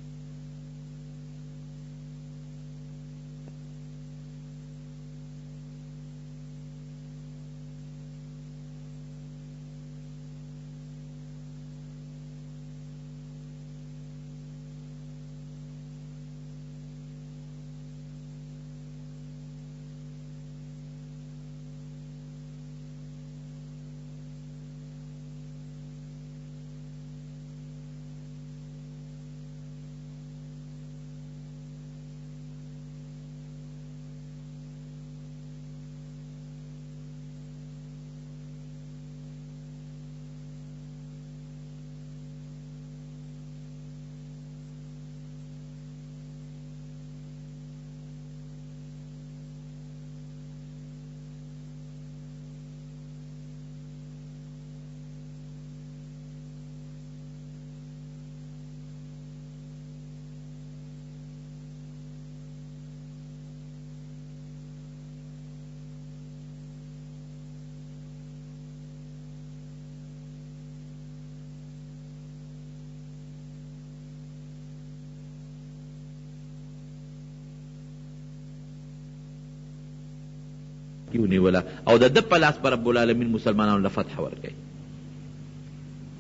ونیوله او د ده په لاس په رب العالمین مسلمانانو له فتح ورکوي.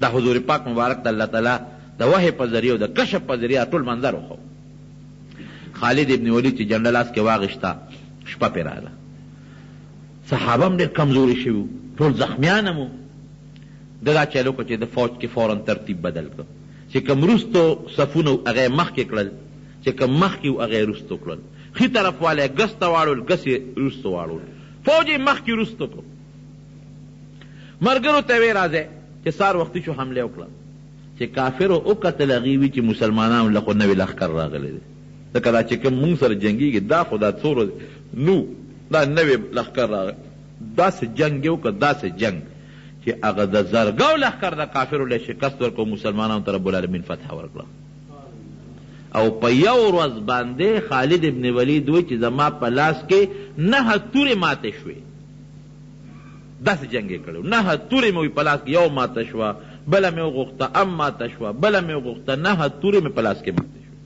دا حضور پاک مبارک ته الله تعالی د وحی په ذریعه او د کشف په ذریعه ټول منظر وخو. خالد ابن ولید چې جنډه لاس کې واغشته شپه پې راغله، صحابه هم ډېر کمزوري شوي، ټول زخمیان هم. ده دا چل وکړه چې د فوج کې فورا ترتیب بدل کړه، چې کوم وروستو صفونه هغه یې مخکې کړل، چې کوم مخکې و هغه یې وروستو کړل. ښي طرف والی یې ګس ته واړول، ګس یې وروستو واړول، فوج یې مخکې وروستو کړو. ملګرو ته یې راځئ چې سهار وختي شو حمله وکړه، چې کافرو وکتل هغې وي چې مسلمانانو له خو نوی لښکر راغلی دی، ځکه دا چې کوم مونږ سره جنګېږي دا خو دا څو ورځې نو دا نوی لښکر راغلی. داسې جنګ یې وکړه، داسې جنګ چې هغه د زرګو لښکر د کافرو له شکست ورکړو، مسلمانانو ته رب العالمین فتح ورکړه. او په یو ورځ باندې خالد ابن ولید وایي چې زما په لاس کې 9 تورې ماتې شوې. داسې جنګ یې کړی، 9 تورې مې په لاس کې، یو ماته شوه، بله مې وغوښته ام ماته شوه، بله مې وغوښته، 9 تورې مې په لاس کې ماته شوه.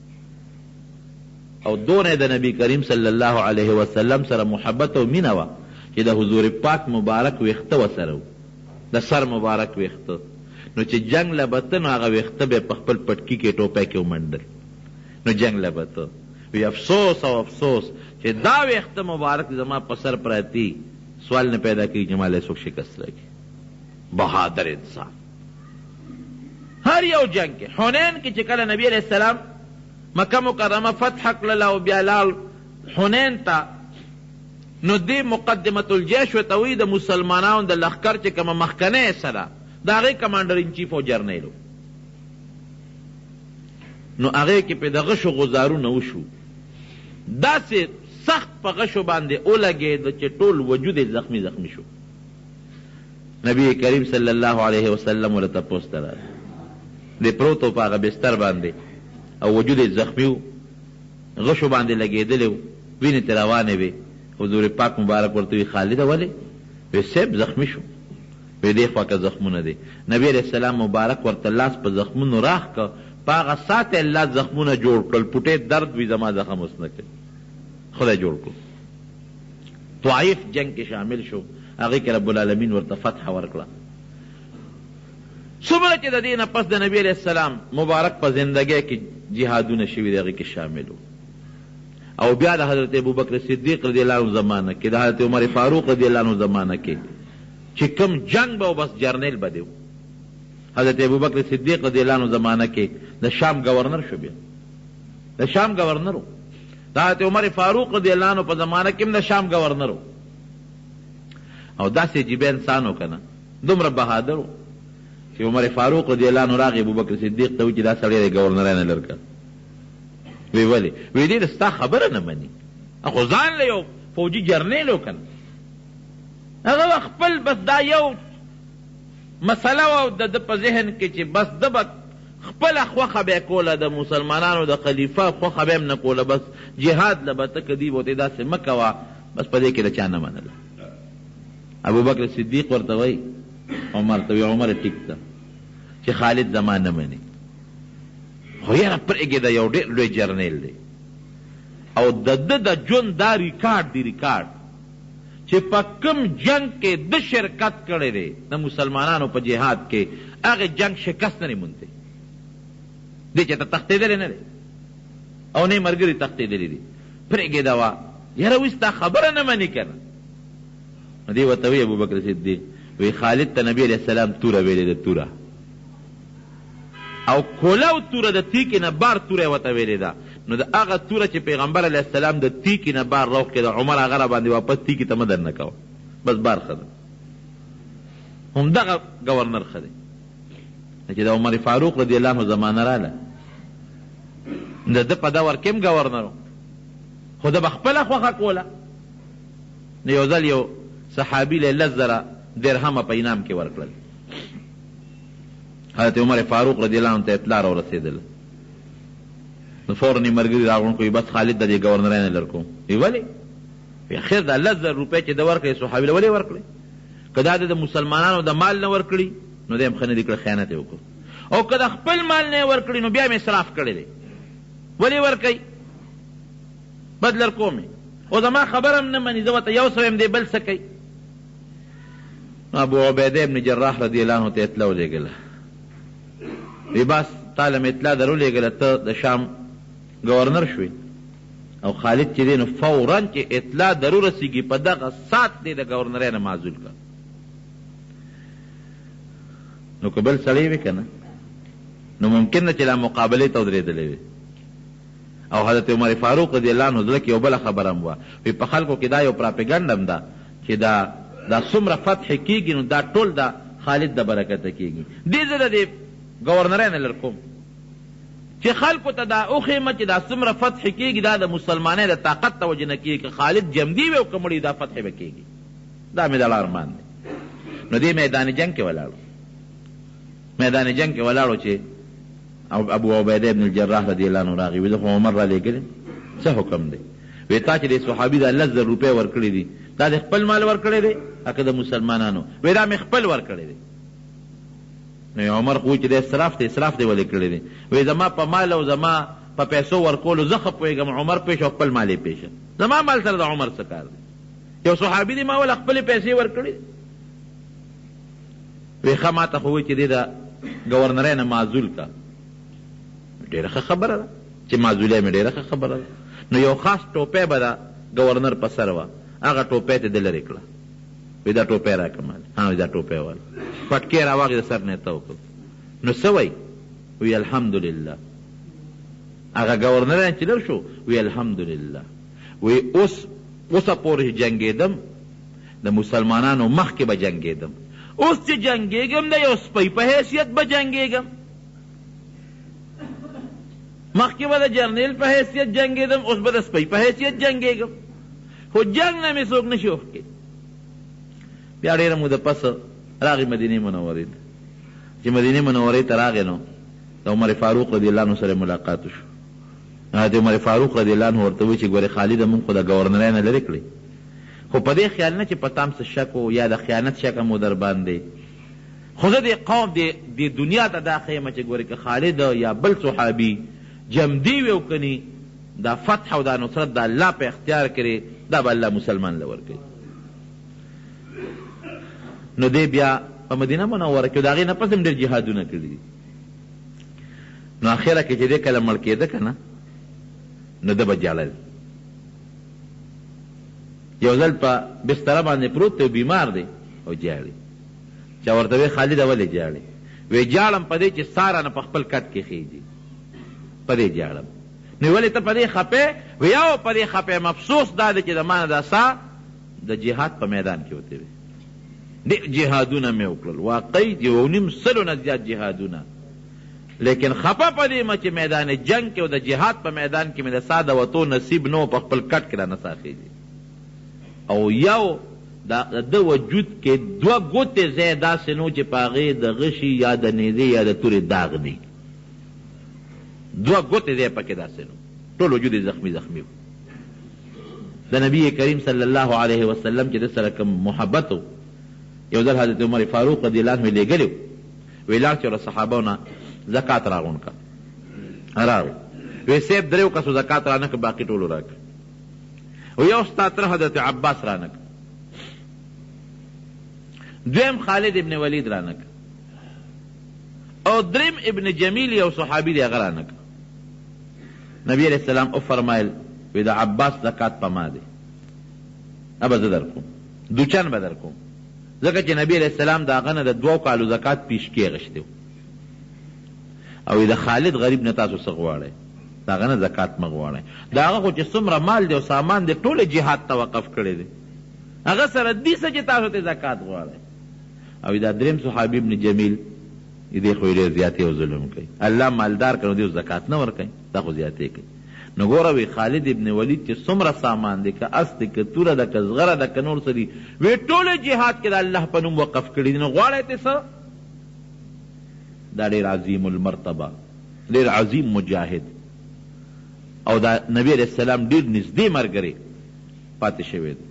او دونه د نبی کریم صلی الله علیه وسلم سره محبت او مینه وه چې د حضور پاک مبارک ویښته ورسره و، د سر مبارک ویښته. نو چې جنگ له بته نو هغه ویښته به یې په خپل پټکي کې ټوپی کې ومنډل، نو جنگ له بته وی افسوس او افسوس چې دا ویښته مبارک زما په سر پراتی، سوال نه پیدا کړي چې مالی څوک شکست راکړي. بهادر انسان. هر یو جنگ کې، حنین کې چې کله نبی علیہ السلام مکه مکرمه فتح کړله او بیا لال حنین ته، نو دې مقدمة الجیش ورته وایي د مسلمانانو د لښکر چې کومه مخکنۍ سره د هغې کمانډر ان چیف او جرنیل و. نو هغې کې پې د غشو غزارونه وشو، داسې سخت په غشو باندې ولګېد چې ټول وجود یې زخمی زخمی شو. نبی کریم صلی الله علیه وسلم ورته تپوس ته راغی، دی پروت و په هغه بستر باندې او وجود یې زخمی و، غشو باندې لګېدلی و، وینې ترې روانې وې. حضور پاک مبارک ورته وی خالده ولې؟ وی صاحب زخمی شو. وی دې خوا که زخمونه دی. نبی علیہ السلام مبارک ورته لاس په زخمونو راخ که، په هغه ساعت الله زخمونه جوړ کړل، پټې درد وي زما زخم اوس نه کوي، خدای جوړ کړو. طائف جنگ کې شامل شو، هغې کې رب العالمین ورته فتح ورکړه. څومره چې د دې نه پس د نبی علیہ السلام مبارک په زندګۍ کې جهادونه شوي دي، هغې کې شامل و. او بیا د حضرت ابوبکر صدیق رضی الله عنه زمانه کې، د حضرت عمر فاروق رضی الله عنه زمانه کې چې کوم جنگ به و بس جرنیل به دی و. حضرت ابوبکر صدیق رضی الله عنه زمانه کې د شام گورنر شو، بیا د شام گورنر و. د حضرت عمر فاروق رضی الله عنه په زمانه کې هم د شام گورنر و. او داسې عجیبه انسان و که نه، دومره بهادر و چې عمر فاروق رضی الله عنه راغی ابوبکر صدیق ته و چې دا سړی د گورنرۍ نه لر کړ. وی ولې؟ وی دې ستا خبره نه مني، خو ځان له یو فوجي جرنیل و که نه، هغه خپل بس دا یو مسله وه د ده په ذهن کې چې بس ده به خپله خوښه به یې کوله، د مسلمانانو د خلیفه خوښه به یې هم نه کوله، بس جهاد له به ته که دي به ورته داسې مه کوه، بس په دې کې د چا نه منله. ابوبکر صدیق ورته وایي عمر ته، وی عمر ټیک ده چې خالد زما نه مني، خو یاره پرېږې د یو ډېر لوی جرنیل دی او د ده د ژوند دا ریکارډ دی، ریکارډ چې په کوم جنگ کې د شرکت کړی دی د مسلمانانو په جهاد کې، هغې جنگ شکست نه دی موندی، دی چې ته تښتېدلی نه دی او نه یې ملګري تښتېدلی دي. پرېږې ده وه یاره اوس ستا خبره نه مني که نه. نو دی ورته وایي ابوبکر صدیق وی خالد ته نبی علیہ السلام توره ویلې ده، توره او کولو توره د تیکې نه بار توره یې ورته ویلې ده. نو د هغه توره چې پیغمبر علیه السلام د تیکې نه بار روغ کېده، عمر هغه را باندې واپس تیکې ته مه در نه کوه، بس بار ښه ده. همدغه گورنر ښه دی چې د عمر فاروق رضی الله عنه زمانه راله، د ده په دور کې هم گورنر و، خو ده به خپله خوښه کوله. نو یو ځل یو صحابي له 10,000 درهمه په انعام کې ورکړل. حضرت عمر فاروق رضی الله عنه ته اطلاع راورسېدله، نو فوراً یې ملګري راغونډ کړو، بس خالد د دې گورنرۍ نه لر کوم. وی ولې؟ وی خیر دا 10,000 روپۍ چې ده ورکړې صحابي له ولې ورکړې؟ که دا د مسلمانانو د مال نه ورکړي نو دی هم ښه نه دي کړی، خیانت یې وکړو. او که د خپل مال نه یې ورکړي نو بیا هم اسراف کړی دی. ولې ورکوي؟ بد لر کوم یې. او زما خبر هم نه مني، زه ورته یو سویم دی بل څه کوي. ابو عبیده ابن جراح رضی الله عنه ته اطلاع ولېږله، وی بس تا له مې اطلاع در ولېږله، ته د شام گورنر شوې. او خالد چې دی نو فوراً چې اطلاع در ورسېږي په دغه سات دی د گورنرۍ نه معزول کړه. نو که بل سړی وي که نه نو ممکن نه چې لا مقابلې ته ودرېدلی وي. او حضرت عمر فاروق رضی الله عنه زړه کې یو بله خبره هم وه، وی په خلکو کې دا یو پراپګنډ هم ده چې دا څومره فتح کېږي نو دا ټول د خالد د برکته کېږي. دې زه د دې ګورنرۍ نه لر کوم چې خلکو ته دا وښیمه چې دا څومره فتح کېږي دا د مسلمانۍ د طاقت ته وجه نه کېږي، که خالد جمدي وي او که مړي دا فتح به کېږي. دا مې دړه ارمان دی. نو دې میدان جنګ کې ولاړو، میدان جنگ کې ولاړو چې ابو عبیده ابن الجراح رضی الله عنه راغی، وی زه خو عمر را لېږلی څه حکم دی؟ وی تا چې دې صحابي دا 10,000 روپۍ ورکړي دي دا د خپل مال ورکړی دی که د مسلمانانو؟ وی دا مې خپل ورکړی دی. نو عمر خو چې د اسراف دی، اسراف دی ولې کړی دی؟ وی زما په مال او زما په پیسو ورکولو زه ښه پوهېږم، عمر پېښ او خپل مال یې پېښه، زما مال سره د عمر څه کار دی؟ یو صحابي دی ما ول خپلې پیسې ورکړي. وی ښه ما ته خو وایي چې دې د گورنرۍ نه معزول کا. ډېره ښه خبره ده چې معزولۍ مې ډېره ښه خبره ده. نو یو خاص ټوپۍ به د گورنر په سر وه، هغه ټوپۍ ته دې لرې کړه. وی دا ټوپۍ راکړه مالې. ها دا ټوپۍ واله پټکې را واغې د سر نه یې تو کړ. نو څه وایي؟ وی الحمدلله. هغه گورنر چې لر شو وی الحمدلله. وی اوسه پورې جنګېدم د مسلمانانو مخکې به جنګېدم، اوس چې جنګېږم د یو سپی په حیثیت به جنګېږم، مخکې به د جرنیل په حیثیت جنګېدم، اوس به د سپی په حیثیت جنګېږم. خو جنګ نه مې څوک نشي وښکې. بیا ډېره موده پس راغی مدینې منورې ته. چې مدینې منورې ته راغی نو د عمر فاروق رضی الله عنه سره ملاقات وشو. حضرت عمر فاروق رضی الله عنه ورته وایي چې ګورې خالده مونږ خو د گورنرۍ نه لرې کړې، خو په دې خیال نه چې په تام څه شک و یا د خیانت شک مو در باندې، خو زه دې قوم دې دنیا ته دا ښیم چې ګورې که خالد یا بل صحابي جمدي وي او کني دا فتح او دا نصرت د الله په اختیار کړي دا به الله مسلمان له ورکوي. نو دې بیا په مدینه منوره کې د هغې نه پس هم ډېر جهادونه کړي دي. نو اخره کې چې دې کله مړ کېده که نه نو ده به جاړل. یو ځل په بستره باندې پروت دی بیمار دی او جاړي. چا ورته وی خالده ولې جاړې؟ وی جاړم په دې چې ساره نه په خپل کټ کې خېږي، په دې جاړم. نو ولې ته په دې خپې؟ وی او په دې خپې مفسوس دا دی چې د ما نه دا سا د جهاد په میدان کې وتې وي. ډېر جهادونه مې وکړل، واقعي 2.5 نه زیات جهادونه، لیکن خپه په دې مه چې میدان جنگ کې او د جهاد په میدان کې مې د سا د وتو نصیب نه په خپل کټ کې را نه سا خېږي. او یو د وجود کې 2 ګوتې ځای داسې نو چې په هغې د غشي یا د نیزې یا د تورې داغ دی. 2 ګوتې ځای پکې داسې نو، ټول وجود یې زخمي زخمي و. د نبي کریم صلی الله علیه وسلم چې د سره کوم محبت و، یو ځل حضرت عمر فاروق رضی الله عنه لېږلی وی لاړ چې له صحابو نه زکات راغون که راغی. وی صاحب 3 کسو زکات رانه که باقي ټولو راکړه. و یو ستا تره حضرت عباس رانه که، دویم خالد ابن ولید رانه که، او دریم ابن جمیل یو صحابي دی هغه رانه که. نبی علیہ السلام او فرمایل وی د عباس زکات په ما دی، ابه زه در کوم، دوچن به در کوم، ځکه چې نبی علیہ السلام د هغه نه د 2 کالو زکات پیشکې غشتی و. او د خالد غریب نه تاسو څه غواړئ؟ د هغه نه زکات مه غواړئ. د هغه خو چې څومره مال دی او سامان دی ټول جهاد ته وقف کړی دی، هغه سره دې څه چې تاسو ته زکات غواړئ. او دا دریم صحابي ابن جمیل دې خو ډېر زیاتې او ظلم کوي، الله مالدار کړو دې زکات نه ورکوي، دا خو زیاتې کوي. نو ګوره وی خالد ابن ولید چې څومره سامان دی، که اس دی که توره ده که زغره ده که نور څه دي، وی ټول جهاد کې د الله په نوم وقف کړي دي. نو غواړئ ته څه؟ دا ډېر عظیم المرتبه، ډېر عظیم مجاهد، او دا نبی علیہ السلام ډېر نږدې ملګری پاتې شوی دی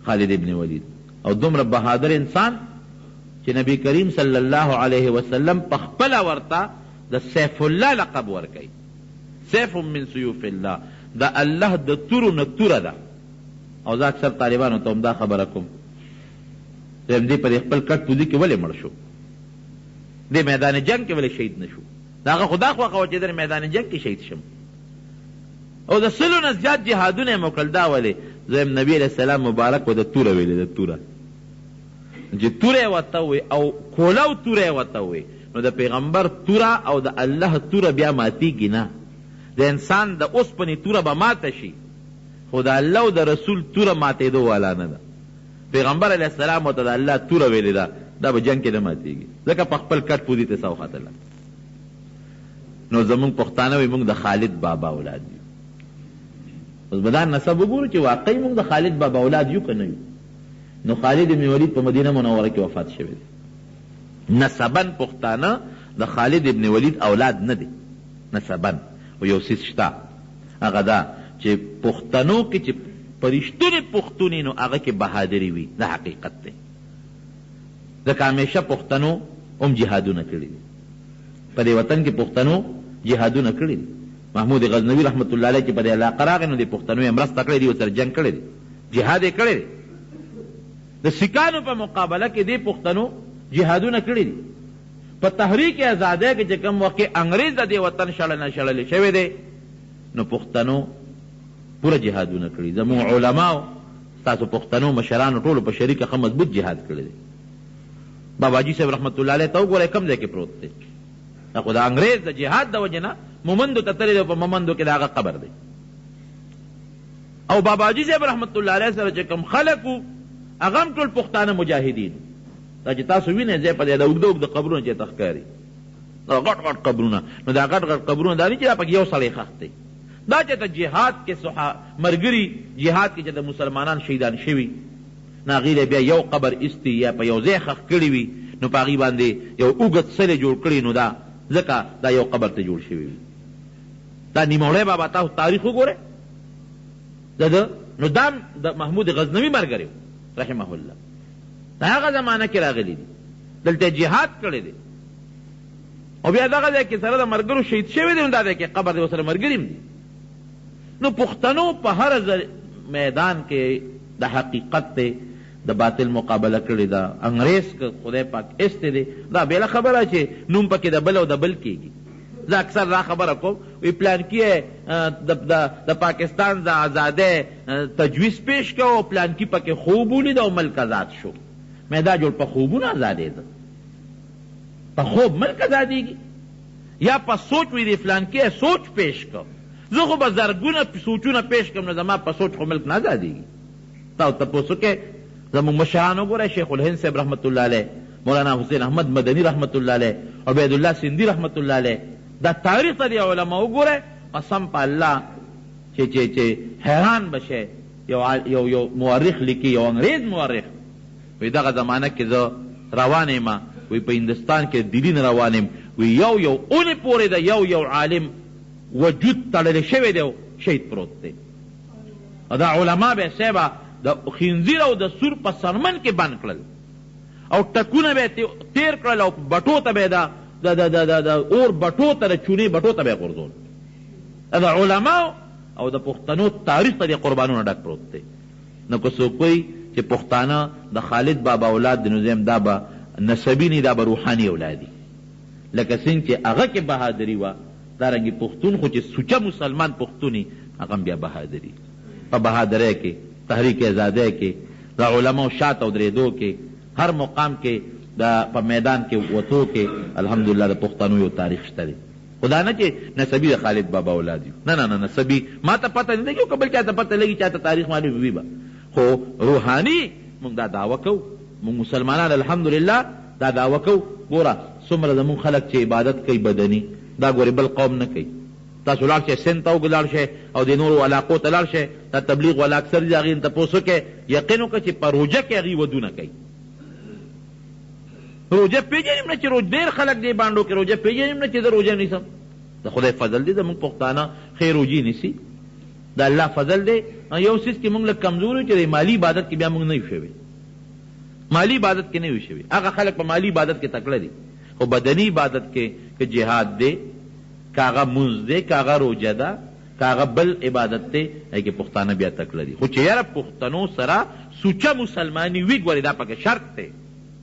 خالد ابن ولید، او دومره بهادر انسان چې نبی کریم صلی الله علیه وسلم په خپله ورته د سیف الله لقب ورکوي. سیف من سیوف الله، د الله د تورو نه توره ده، او زه اکثر طالبانو ته هم دا خبره کوم دویم دې په خپل کټ پوزي کې ولې مړ شو دې میدان جنگ کې ولې شهید نه شو د هغه خدا خوښه وه چې در میدان جنگ کې شهید شم او د سلو نه زیات جهادونه یې مو کړل دا ولې دویم نبي علیه السلام مبارک و د توره ویلې د توره چې توره ورته ووی او کولو توره ورته ووی نو د پیغمبر توره او د الله توره بیا ماتیږي نه د انسان د اوسپنې توره به ماته شي خو د الله او د رسول توره ماتېدو والا نه ده پیغمبر علیه السلام ورته د الله توره ویلې ده دا به جنګ کې نه ماتېږي ځکه په خپل کټ پوزي ته سا وختله نو زمونږ پښتانه وایي موږ د خالد بابا اولاد یو اوس به دا نسب وګورو چې واقعي موږ د خالد بابا اولاد یو که نه یو نو خالد ابن ولید په مدینه منوره کې وفات شوی دی نسبن پښتانه د خالد ابن ولید اولاد نه دی نسبن او یو څیز شته هغه دا چې پښتنو کې چې پرشتونې پښتونې نو هغه کې بهادري وي دا حقیقت دی ځکه همیشه پښتنو هم جهادونه کړي دي په دې وطن کې پښتنو جهادونه کړي دي محمود غزنوي رحمت الله علیه چې په دې علاقه راغی نو د پښتنو یې مرسته کړې دي ورسره جنګ کړی دی جهاد یې کړی دی د سیکانو په مقابله کې دې پښتنو جهادونه کړي دي په تحریک آزادۍ کې چې کوم وخت انګریز د دې وطن شړلی شوی دی نو پښتنو پوره جهادونه کړي زموږ علماو ستاسو پښتنو مشرانو ټولو په شریکه ښه مضبوط جهاد کړی دی باباجي صاحب رحمت الله علیه ته وګورئ کوم ځای کې پروت دی خو د انګریز د جهاد د وجې نه مومندو ته تللی دی په مومندو کې د هغه قبر دی او باباجي صاحب رحمت الله علیه سره چې کوم خلک وو هغه هم ټول پښتانه مجاهدین دا چې تاسو وینئ ځای په دی د اوږده اوږده قبرونه چې ته ښکاري دا غټ غټ قبرونه نو دا غټ غټ قبرونه دا نه چې دا پکې یو سړی ښخ دی دا چې ته جهاد کې مرګري جهاد کې چې د مسلمانان شهیدان شوي نو هغې بیا یو قبر ایستی یا په یو ځای ښخ کړي وي نو په هغې باندې یو اوږد سلی جوړ کړي نو دا ځکه دا یو قبر ته جوړ شوي وي دا نیموړی بابا تاسو تاریخ وګورئ نو دا د محمود غزنوي ملګری رحمه الله دا هغه زمانه کې راغلی دي دلته جهاد کړی دی او بیا دغه ځای کې سره د ملګرو شهید شوي دی نو دا ځای کې قبر دی ورسره ملګري هم دي نو پښتنو په هر میدان کې د حقیقت دی د باطل مقابله کړې ده انګریز که خدای پاک ایستی دی دا بېله خبره چې نوم پکې د بل او د بل کېږي زه اکثر دا خبره کوم وی پلانکي د پاکستان د آزادۍ تجویز پیش کو او پلانکي پکې خوب ولید او ملک آزاد شو دا جوړ په خوبونه آزادېده په خوب ملک آزادېږي یا په سوچ وی دی پلانکي سوچ پیش کو زه خو به زرګونه سوچونه پیش کړم نو زما په سوچ خو ملک نه آزادېږي تاسو تپوس وکړئ زموږ مشران وګورئ شیخ الهند صاحب رحمت الله علیه مولانا حسین احمد مدنی رحمت الله علیه عبید الله سندی رحمت الله علیه دا تاریخ ته دی علما وګورئ قسم په الله چې حیران بشئ یو مورخ لیکي یو انګریز مورخ وی دغه زمانه کې زه روان یم وی په هندوستان کې دلین روان یم وی یو اونې پورې د یو عالم وجود تړلی شوی دی شهید پروت دی دا علما به صاحبه د خنزیر او د سور په سرمن کې بند کړل او ټکونه به تیر کړل او بټو ته به د اور بټو ته د چونې بټو ته به یې غورځول د علماو او د پښتنو تاریخ ته د قربانونه ډک پروت دی نو که څوک وایي چې پښتانه د خالد بابا اولاد دی نو زم دا به نسبي نه دا به روحاني اولاد دي لکه څنګه چې هغه کې بهادري وه دارنګې پښتون خو چې سوچه مسلمان پښتوني هغه بیا بهادري په بهادرۍ کې تحریک آزادۍ کې د علماو شات او درېدو کې هر مقام کې په میدان کې وتو کې الحمدلله د پښتنو یو تاریخ شته دی خدا نه چې نسبي د خالد بابا اولاد یو نه نسبي ما ته پته نه لګي که بل چاته پته لګي چاته تاریخ معلوم وي به خو روحاني موږ دا دعوه کوو موږ مسلمانان الحمدلله دا دعوه کوو ګوره څومره زموږ خلک چې عبادت کوي بدني دا ګورې بل قوم نه کوي تاسو لاړ شئ سند ته ولاړ شئ او د نورو علاقو ته لاړ شئ دا تبلیغ والا اکثر دي هغې نه تپوس وکړئ یقین وکړه چې په روژه کې هغې ودونه کوي روژه پېژنیم نه چې ډېر خلک دې بانډو کې روژه پېژنیم نه چې زه روژه نیسم د خدای فضل دی زموږ پښتانه ښې روژې نیسي د الله فضل دی یو څیز کې موږ لږ کمزور یو چې د مالي عبادت کې بیا موږ نه یو شوي مالي عبادت کې نه یو شوي هغه خلک په مالي عبادت کې تکړه دي خو بدني عبادت کې که جهاد دی که هغه مونځ دی که هغه روژه ده کاغه بل عبادت ته هغه پښتانه بیا تکړه دي. خو چې یاره پښتنو سره سوچه مسلمانی وی ګورې دا پکې شرط دی.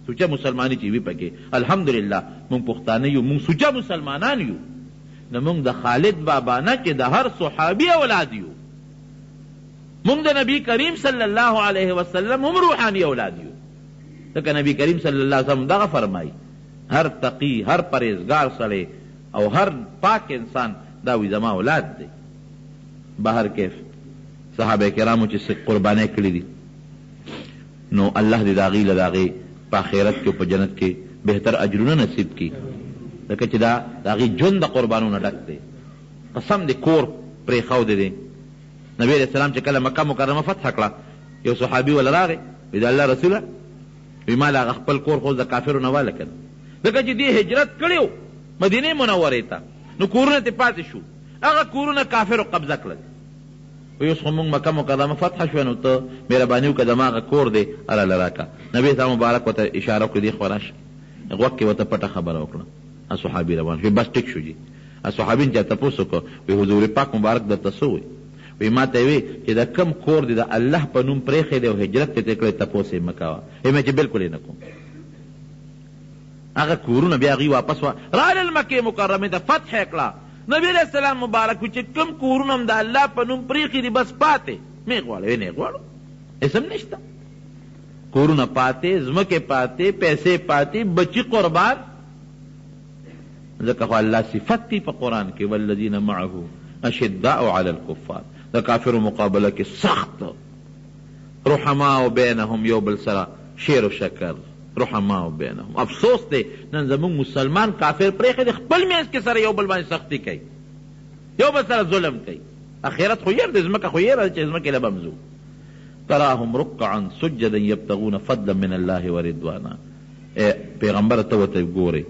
سوچه مسلمانی چې وی پکې الحمدلله مونږ پښتانه یو، مونږ سوچه مسلمانان یو. نو مونږ د خالد بابا نه چې د هر صحابي اولاد یو، مونږ د نبی کریم صلی الله علیه وسلم هم روحانی اولاد یو. ځکه نبی کریم صلی الله علیه وسلم دغه فرمایي هر تقی، هر پرهیزګار سړی او هر پاک انسان دا وی زما اولاد دی. بهر کیف صحابه کرامو چې قربانۍ کړي دي نو الله دې د هغې له د هغې په آخرت کې او په جنت کې بهتر اجرونه نصیب کړي، ځکه چې دا د هغې ژوند د قربانو نه ډک دی. قسم دې کور پرېښودی دی. نبی علیہ السلام چې کله مکه مکرمه فتح کړه یو صحابي وله راغی وی د الله رسوله وی ما له هغه خپل کور خو د کافرو نه واله که ځکه چې دې هجرت کړی و مدینې منورې ته نو کورونه ترې پاتې شو، هغه کورونه کافرو قبضه کړل. وی اوس خو مونږ مکه مکرمه فتح شوه نو ته مهرباني وکړه زما هغه کور دی هراله راکړه. نبي اسلام مبارک ورته اشاره وکړه دې خوا راشه، غوږ کې ورته پټه خبره وکړه. صحابي روان شو، بس ټیک شو جي. صحابي چا تپوس وکړه وی حضور پاک مبارک درته څه وی؟ وی ما ته وی چې د کم کور دی د الله په نوم پرېښی دی او هجرت ته کړی تپوس یې مه کوه. وی چې بلکل یې نه کوم. هغه کورونه بیا هغوی واپس رالل مکې مکرمې ته فتح یې کړه. نبی علیہ السلام مبارک وی چې کم کورونه هم د الله په نوم پرېښي دي بس پاتې مې غواړه. وی نه غواړو، اسم نشته، کورونه پاتې، ځمکې پاتې، پیسې پاتې، بچي قربان. ځکه خو الله صفت دی په قرآن کې والذین معه اشداء علی الکفار، د کافرو مقابله کې سخت، رحماء بینهم، یو بل سره شیر و شکر، رحماء بینهم. افسوس دی نن زمونږ مسلمان کافر پرېښی دی خپل منځ کې سره یو بل باندې سختی کوي، یو بل سره ظلم کوي. اخرت خو ير دی، ځمکه خو یره چې ځمکې له بمزو. تراهم رکعا سجدا یبتغون فضلا من الله ورضوانا. پیغمبر ته ورته ګورئ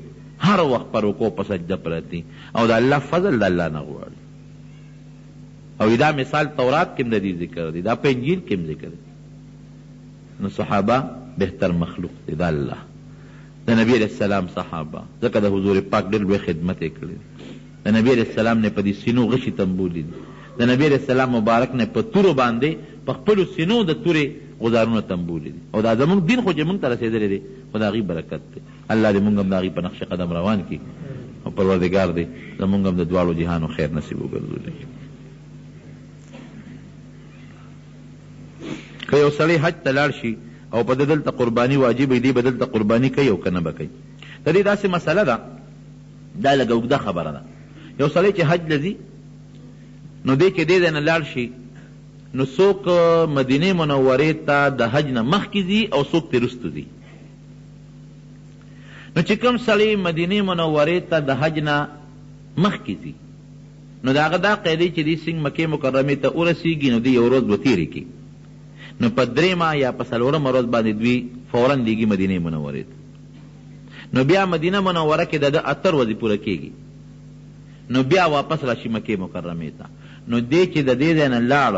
هر وخت پر رکوع په سجده پرتی او د الله فضل د الله نه غواړي. او دا مثال تورات کې د دې ذکر دی، دا په انجیل کې ذکر دی. نو صحابه بهتر مخلوق دی د الله، د نبی علیہ السلام صحابه، ځکه د حضور پاک ډېر لوی خدمت یې کړی. د نبی علیہ السلام نه په دې سینو غشي تنبولي دي، د نبی علیہ السلام مبارک نه په تورو باندې په خپلو سینو د تورې غزارونه تنبولي دي. او دا زمونږ دین خو چې مونږ ته رسېدلی دی خو د هغې برکت دی. الله دې مونږ هم د هغې په نقش قدم روان کړي او پروردګار دې زمونږ هم د دواړو جهانو خیر نصیب وګرځولی. که یو سړی حج ته لاړ شي او په دلته قرباني واجب دی، به دلته قرباني کوي او که نه به کوي. د دې داسې مسله ده، دا لږه اوږده خبره ده. یو سړی چې حج لځي نو دی چې دې ځای نه لاړ شي نو څوک مدینې منورې ته د حج نه مخکې ځي او څوک ترې وروسته ځي. نو چې کوم سړی مدینې منورې ته د حج نه مخکې ځي نو د هغه دا قاعدې چې دی څنګه مکې مکرمې ته ورسېږي نو دی یو ورځ به تېرې کړي، نو په درېیمه یا په څلورمه ورځ باندې دوی فورا لیږي مدینې منورې ته. نو بیا مدینه منوره کې د ده 8 ورځې پوره کېږي، نو بیا واپس راشي مکې مکرمې ته. نو دی چې د دې ځای نه لاړ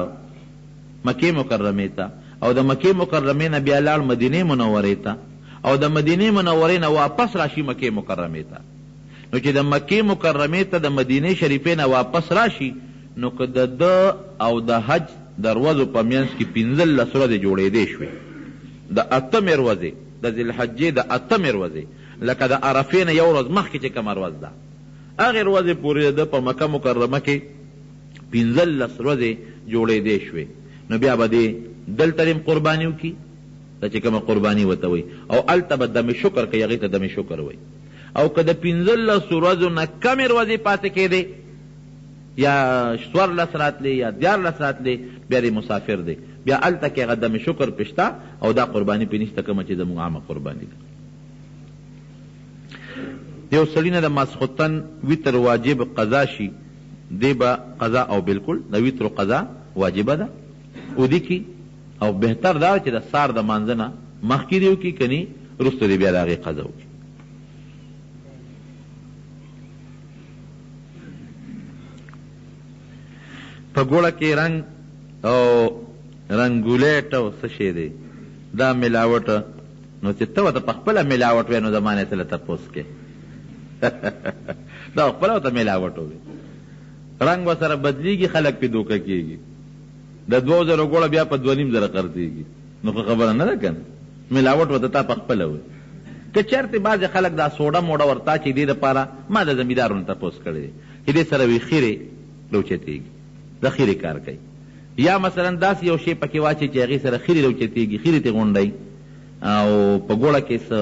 مکې مکرمې ته او د مکې مکرمې نه بیا لاړ مدینې منورې ته او د مدینې منورې نه واپس راشي مکې مکرمې ته، نو چې د مکې مکرمې ته د مدینې شریفې نه واپس راشي نو که د ده او د حج د ورځو په منځ کې 15 ورځې جوړېدې شوې، د 8مې ورځې د ذوالحجې د 8مې ورځې لکه د عرفې نه یو ورځ مخکې چې کومه ورځ ده هغې ورځې پورې د په مکه مکرمه کې 15 ورځې جوړېدې شوې. نو بیا به دې دلته هم قرباني وکړي، دا چې کومه قرباني ورته وایي، او هلته به دم شکر کوي، هغې ته دم شکر وایي. او که د 15 ورځو نه کمې ورځې پاتې کېدې یا 14 راتلې یا 14 راتلې بیا دې مسافر دی، بیا هلته کې هغه دم شکر پشته او دا قرباني پې نشته کومه چې زموږ عامه قرباني ده. یو سړي نه د ماسخوتن وتر واجب قضا شي دی به قضا او بالکل د وتر قضا واجبه ده ودي کی، او بهتر دا چې د سار د مانځه نه مخکې دی وکړي کني وروسته دی بیا د هغې قضا وکړي. په ګوړه کې رنګ او رنګولیټ او څه شی دی دا ملاوټ، نو چې ته ورته په خپله ملاوټ وی نو زما نه ته له تپوس کې دا خپله ورته ملاوټ وی. رنگ و سره بدلیږي، خلک پې دوکه کېږي. د 2000 ګوړه بیا په 2.5 خرڅېږي. نو خو خبره نه ده که نه؟ ملاوټ ورته تا په خپله وي. که چېرته بعضې خلک دا سوډه موډه ورته چې دې دپاره ما د زمیندارونو تپوس کړی دی چې دې سره وي خیرې روچتېږي، د خیرې کار کوي. یا مثلا داسې یو شی پکې واچي چې هغې سره خیرې روچتېږي، خیرې ترې غونډئ او په ګوړه کې څه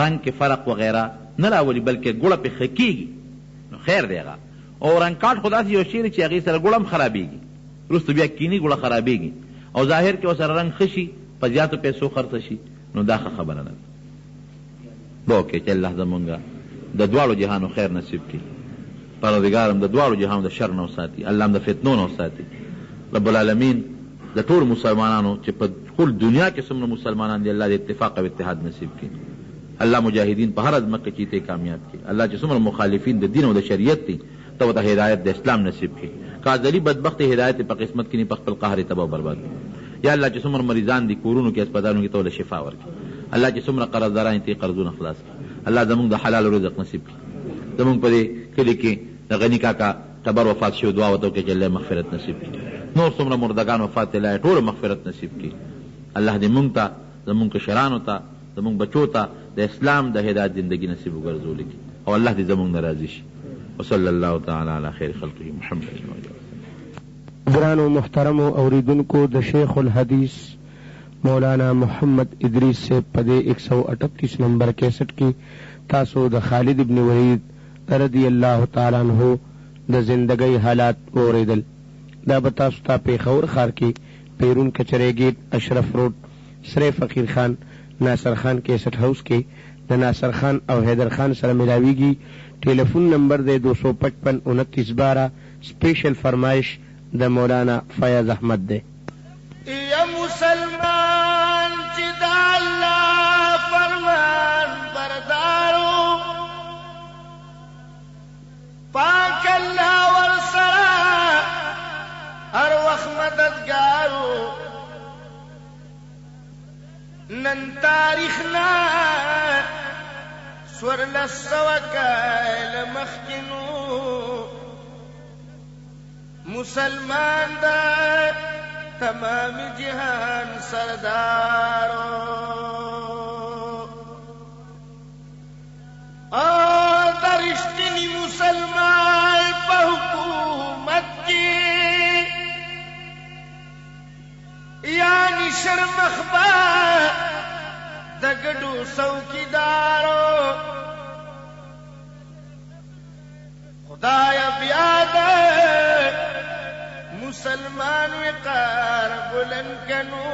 رنګ کې فرق وغیره نه راولي، بلکې ګوړه پې ښه کېږي، نو خیر دی هغه. او رنګ کاټ خو داسې یو شی دی چې هغې سره ګوړه هم خرابېږي، وروسته بیا کینی ګوړه خرابېږي او ظاهر کې ورسره رنګ ښه شي، په زیاتو پیسو خرڅه شي، نو دا ښه خبره نه ده. دعا وکړئ چې الله زمونږ د دواړو جهانو خیر نصیب کړي، پروردګار هم د دواړو جهانو د شر نه وساتي، الله هم د فتنو نه وساتي. رب العالمین د ټولو مسلمانانو چې په ټول دنیا کې څومره مسلمانان دي، الله د اتفاق او اتحاد نصیب کړي. الله مجاهدین په هر ځمکه کې ته کامیاب کړي. الله چې څومره مخالفین د دین او د شریعت دي، ته ورته هدایت د اسلام نصیب کړي. قاضلي بدبخت هدایت په قسمت کې نه، په خپل قهر تباہ او برباد کړي. یا الله چې څومره مریضان دي کورونو کې هسپتالونو کې، ته ورله شفا ورکړي. الله چې څومره قرضداران دي قرضونه خلاص کړي. الله زمونږ د حلال رزق نصیب کړي. زمونږ په دې کلي کې د غني کاکا ټبر وفات شوی، دعا ورته وکړئ چې الله مغفرت نصیب کړي. نور څومره مردگان وفات دي، الله ټولو مغفرت نصیب کړي. الله دې مونږ ته، زمونږ کشرانو ته، زمونږ بچو ته د اسلام د هدایت زندگی نصیب وګرځولي کړي، او الله دې زمونږ نه راضي شي. وصلی الله تعالی علی خیر خلقه محمد. گرانو محترمو اوریدونکو، د شیخ الحدیث مولانا محمد ادریس سے پدے 138 نمبر کیسٹ کی تاسو د خالد ابن ولید رضی اللہ تعالی عنہ د زندگی حالات اوریدل. دا بتاسو تا پیښور ښار کې پیرون کچرے گیٹ اشرف روڈ سرے فقیر خان ناصر خان کیسٹ ہاؤس کې د ناصر خان او حیدر خان سره ملاویږي. ټیلیفون نمبر دے 255 2912. سپیشل فرمائش د مولانا فیاض احمد دے. یا مسلمان چې د الله فرمان بردارو، پاک الله ورسره هر وخت مددګارو. نن تاریخ نه سورلس سوه کاله مخکې نو مسلمان دا تمام جهان سردارو، دا رښتینی مسلمان په حکومت کې یعنی شرمخبا د ګډو څوکیدارو. خدایا بیا ده مسلمان وقار بلند کنو،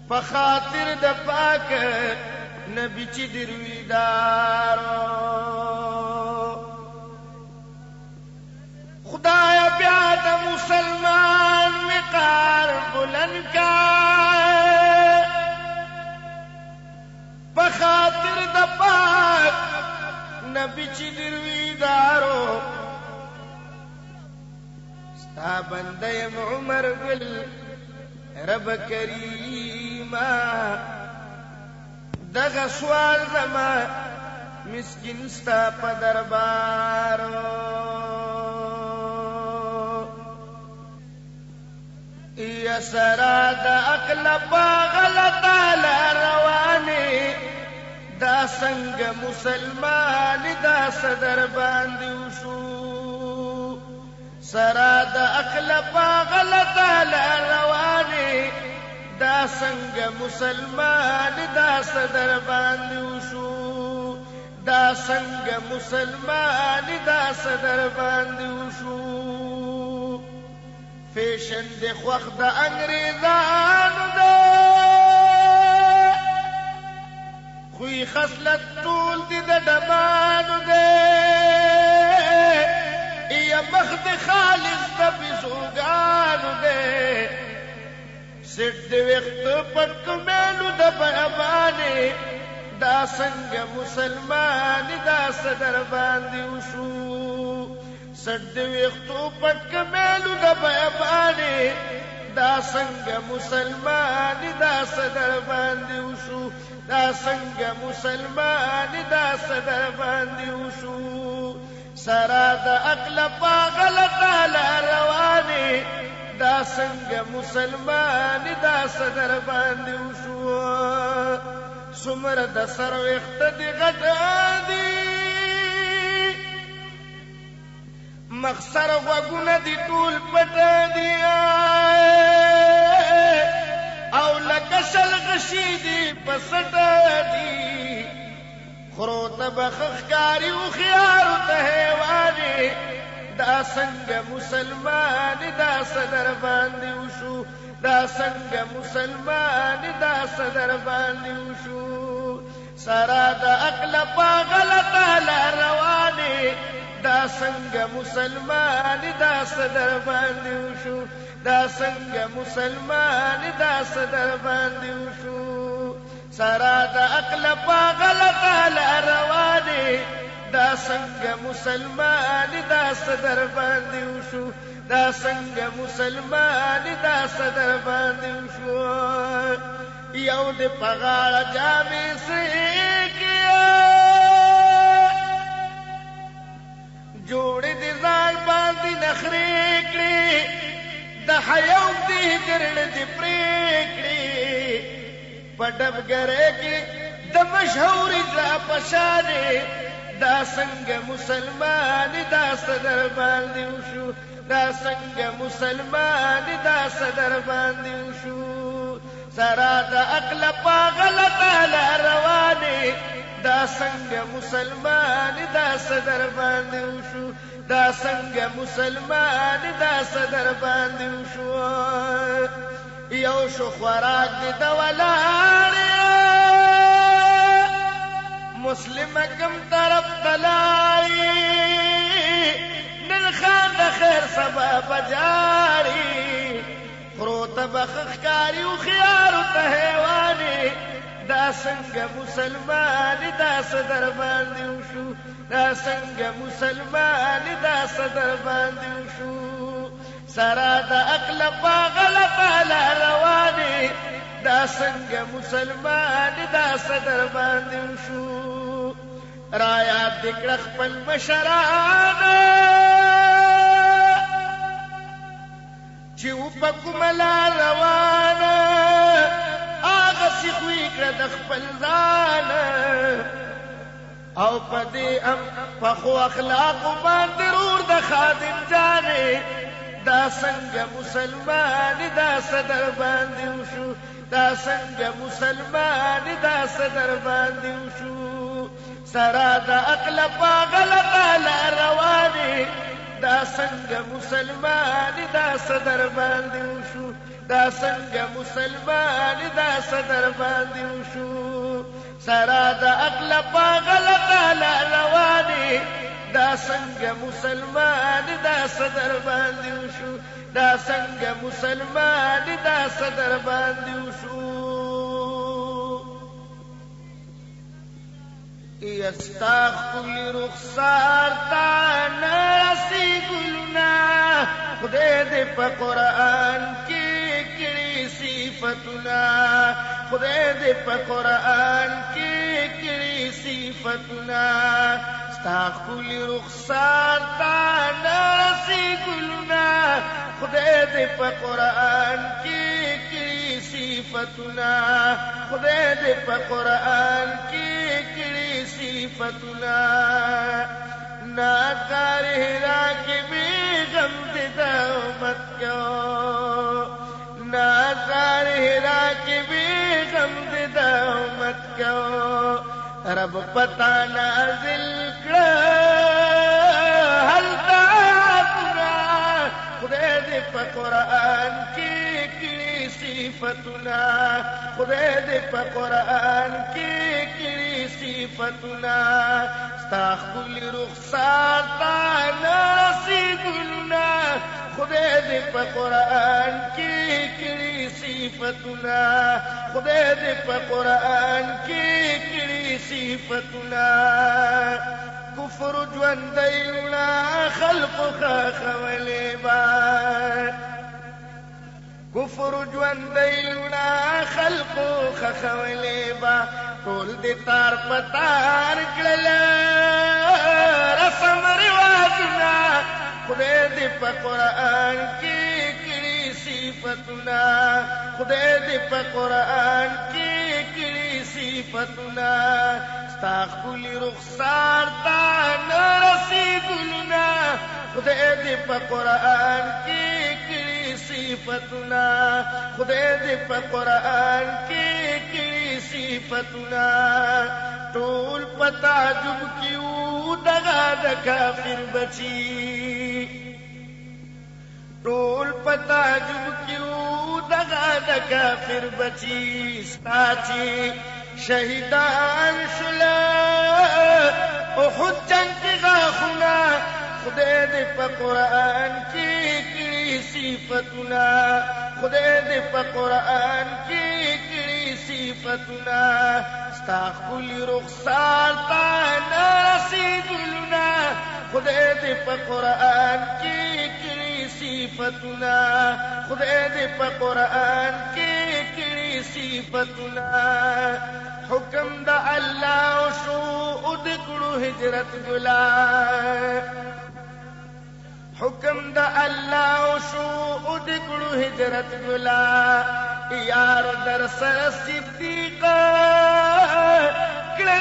فخاطر د پاک نبی چی درویدارو. خدایا بیا د مسلمان وقار بلند کا، فخاطر د پاک نبی چی درویدارو. ستا بنده یم عمر گل رب کریما، دغه سوال زما مسکین ستا په دربارو. یا سرا د عقل په غلطه لار روانې، دا څنګه مسلمان دا صدر باندې وشو. سرا د عقل په غلطه لار روانې، دا څنګه مسلمان دا صدر باندې وشو. دا څنګه مسلمان دا صدر باندې وشو. فیشن د خوښ د انګریزانو دی، خوی خصلت ټول دی د ډمانو دی. یا مخ د خالص د پیسوګانو دی، سټ د وخت پټ کمیلو د بیابانې. دا څنګه مسلمان دا صدر باندې وشو. سټ د وخت پټ کمیلو د بیابانې، دا څنګه مسلمان دا صدر باندې وشو. دا څنګه مسلمان دا صدر باندې وشو. سرا د عقل په غلطه لار روانې دا څنګه مسلمان دا صدر باندې وشو څومره د سر ویښته دې غټ دي مخسر غوږونه دي ټول پټ دي او لکه شل غشي دي په سټه دي خرو ته به ښکاري هوښیارو ته حیوانې دا څنګه مسلمان دا صدر باندې وشو دا څنګه مسلمان دا صدر باندې وشو سرا د عقل په غلطه لار روانې دا څنګه مسلمان دا صدر باندې وشو دا څنګه مسلمان دا صدر باندې وشو سرا د عقل په غلطه لار روانې دا څنګه مسلمان دا صدر باندې وشو دا څنګه مسلمان دا صدر باندې وشو یو د پغاړه جامې سکیا جوړې دې ځان باندې نخرې کړې د حیا دې ګرړ دې پرې کړې په ډبګرې کې د مشهور ځا پشانې دا څنګه مسلمان دا صدر باندې وشو دا څنګه مسلمان دا صدر باندې وشو سرا د عقل په غلطه لار روانې دا څنګه مسلمان دا صدر باندې وشو دا څنګه مسلمان دا صدر باندې وشو یو شو خوراک دې د ولاړې مسلم کم طرف تلاری نن خان د خیر سبا بجاری خرو ته بخخکاری و خیارو ته حیوانی دا څنګه مسلمان دا صدر باندې وشو دا څنګه مسلمان دا صدر باندې وشو سرا د عقل په غلطه لار روانې دا څنګه مسلمان دا صدر باندې وشو رایا دکړه خپل مشران چې په کومه لار روانه هغه سی خوې کړه د خپل ځان او په دې په خو اخلاق باندې رور د خادم جانې دا څنګه مسلمان دا صدر باندې وشو دا څنګه مسلمان دا صدر باندې وشو سرا د عقل په غلطه لار روانې دا څنګه مسلمان دا صدر باندې وشو دا څنګه مسلمان دا صدر باندې وشو سرا د عقل په غلطه لار روانې دا څنګه مسلمان دا صدر باندې وشو دا څنګه مسلمان دا صدر باندې وشو یستاخ کل رخسار تا نرسی گلنا خدای دې په قرآن کې کړي صفتنا خدای دې په قرآن کې کړي صفتنا استاخ کل رخسار تا نرسی گلنا خدای دې په قرآن کې کړي صفتنا خدای دې په قرآن کې کړي صفتنا ناکار ہرا کے بھی غم دیتا مت کیوں ناکار ہرا کے بھی غم دیتا مت کیوں رب پتا نازل کړه حلتا تنا خدای دې په قرآن کې کړي صفتنا خدای دې په قرآن کې کړي صفتنا استاخ کل رخسار تا نرسی گلنا خدای دې په قرآن کې کړي صفتنا خدای دې په قرآن کې کړي صفتنا کفر ژوندینا خلق خولې با کفر ژوندینا خلق خولې با ټول دې تار پتار کړل رسم رواج خدای دې په قرآن کې کړي صفتنا خدای دې په قرآن کې کړي صفتنا ستا ښکلي رخسار ته نه رسي ګلونه خدای دې په قرآن کې کړي صفتنا خدای دې په قرآن کې کړي صفتنا ټول په تعجب کیو دغه د کافر بچي ټول په تعجب کیو دغه د کافر بچي ستا چې شهیدان شوله احد جنگ کې غاښونه خدای دې په قرآن کې کړي صفتنا خدای دې په قرآن کې کړي صفتنا ستا ښکلي رخسار ته نه رسي ګلونه خدای دې په قرآن کې کړي صفتنا خدای دې په قرآن کې کړي صفتنا حکم د الله شو ادکړو هجرت ګلا حکم د الله شو ادکړو هجرت ګلا یار در سر صدیق کړه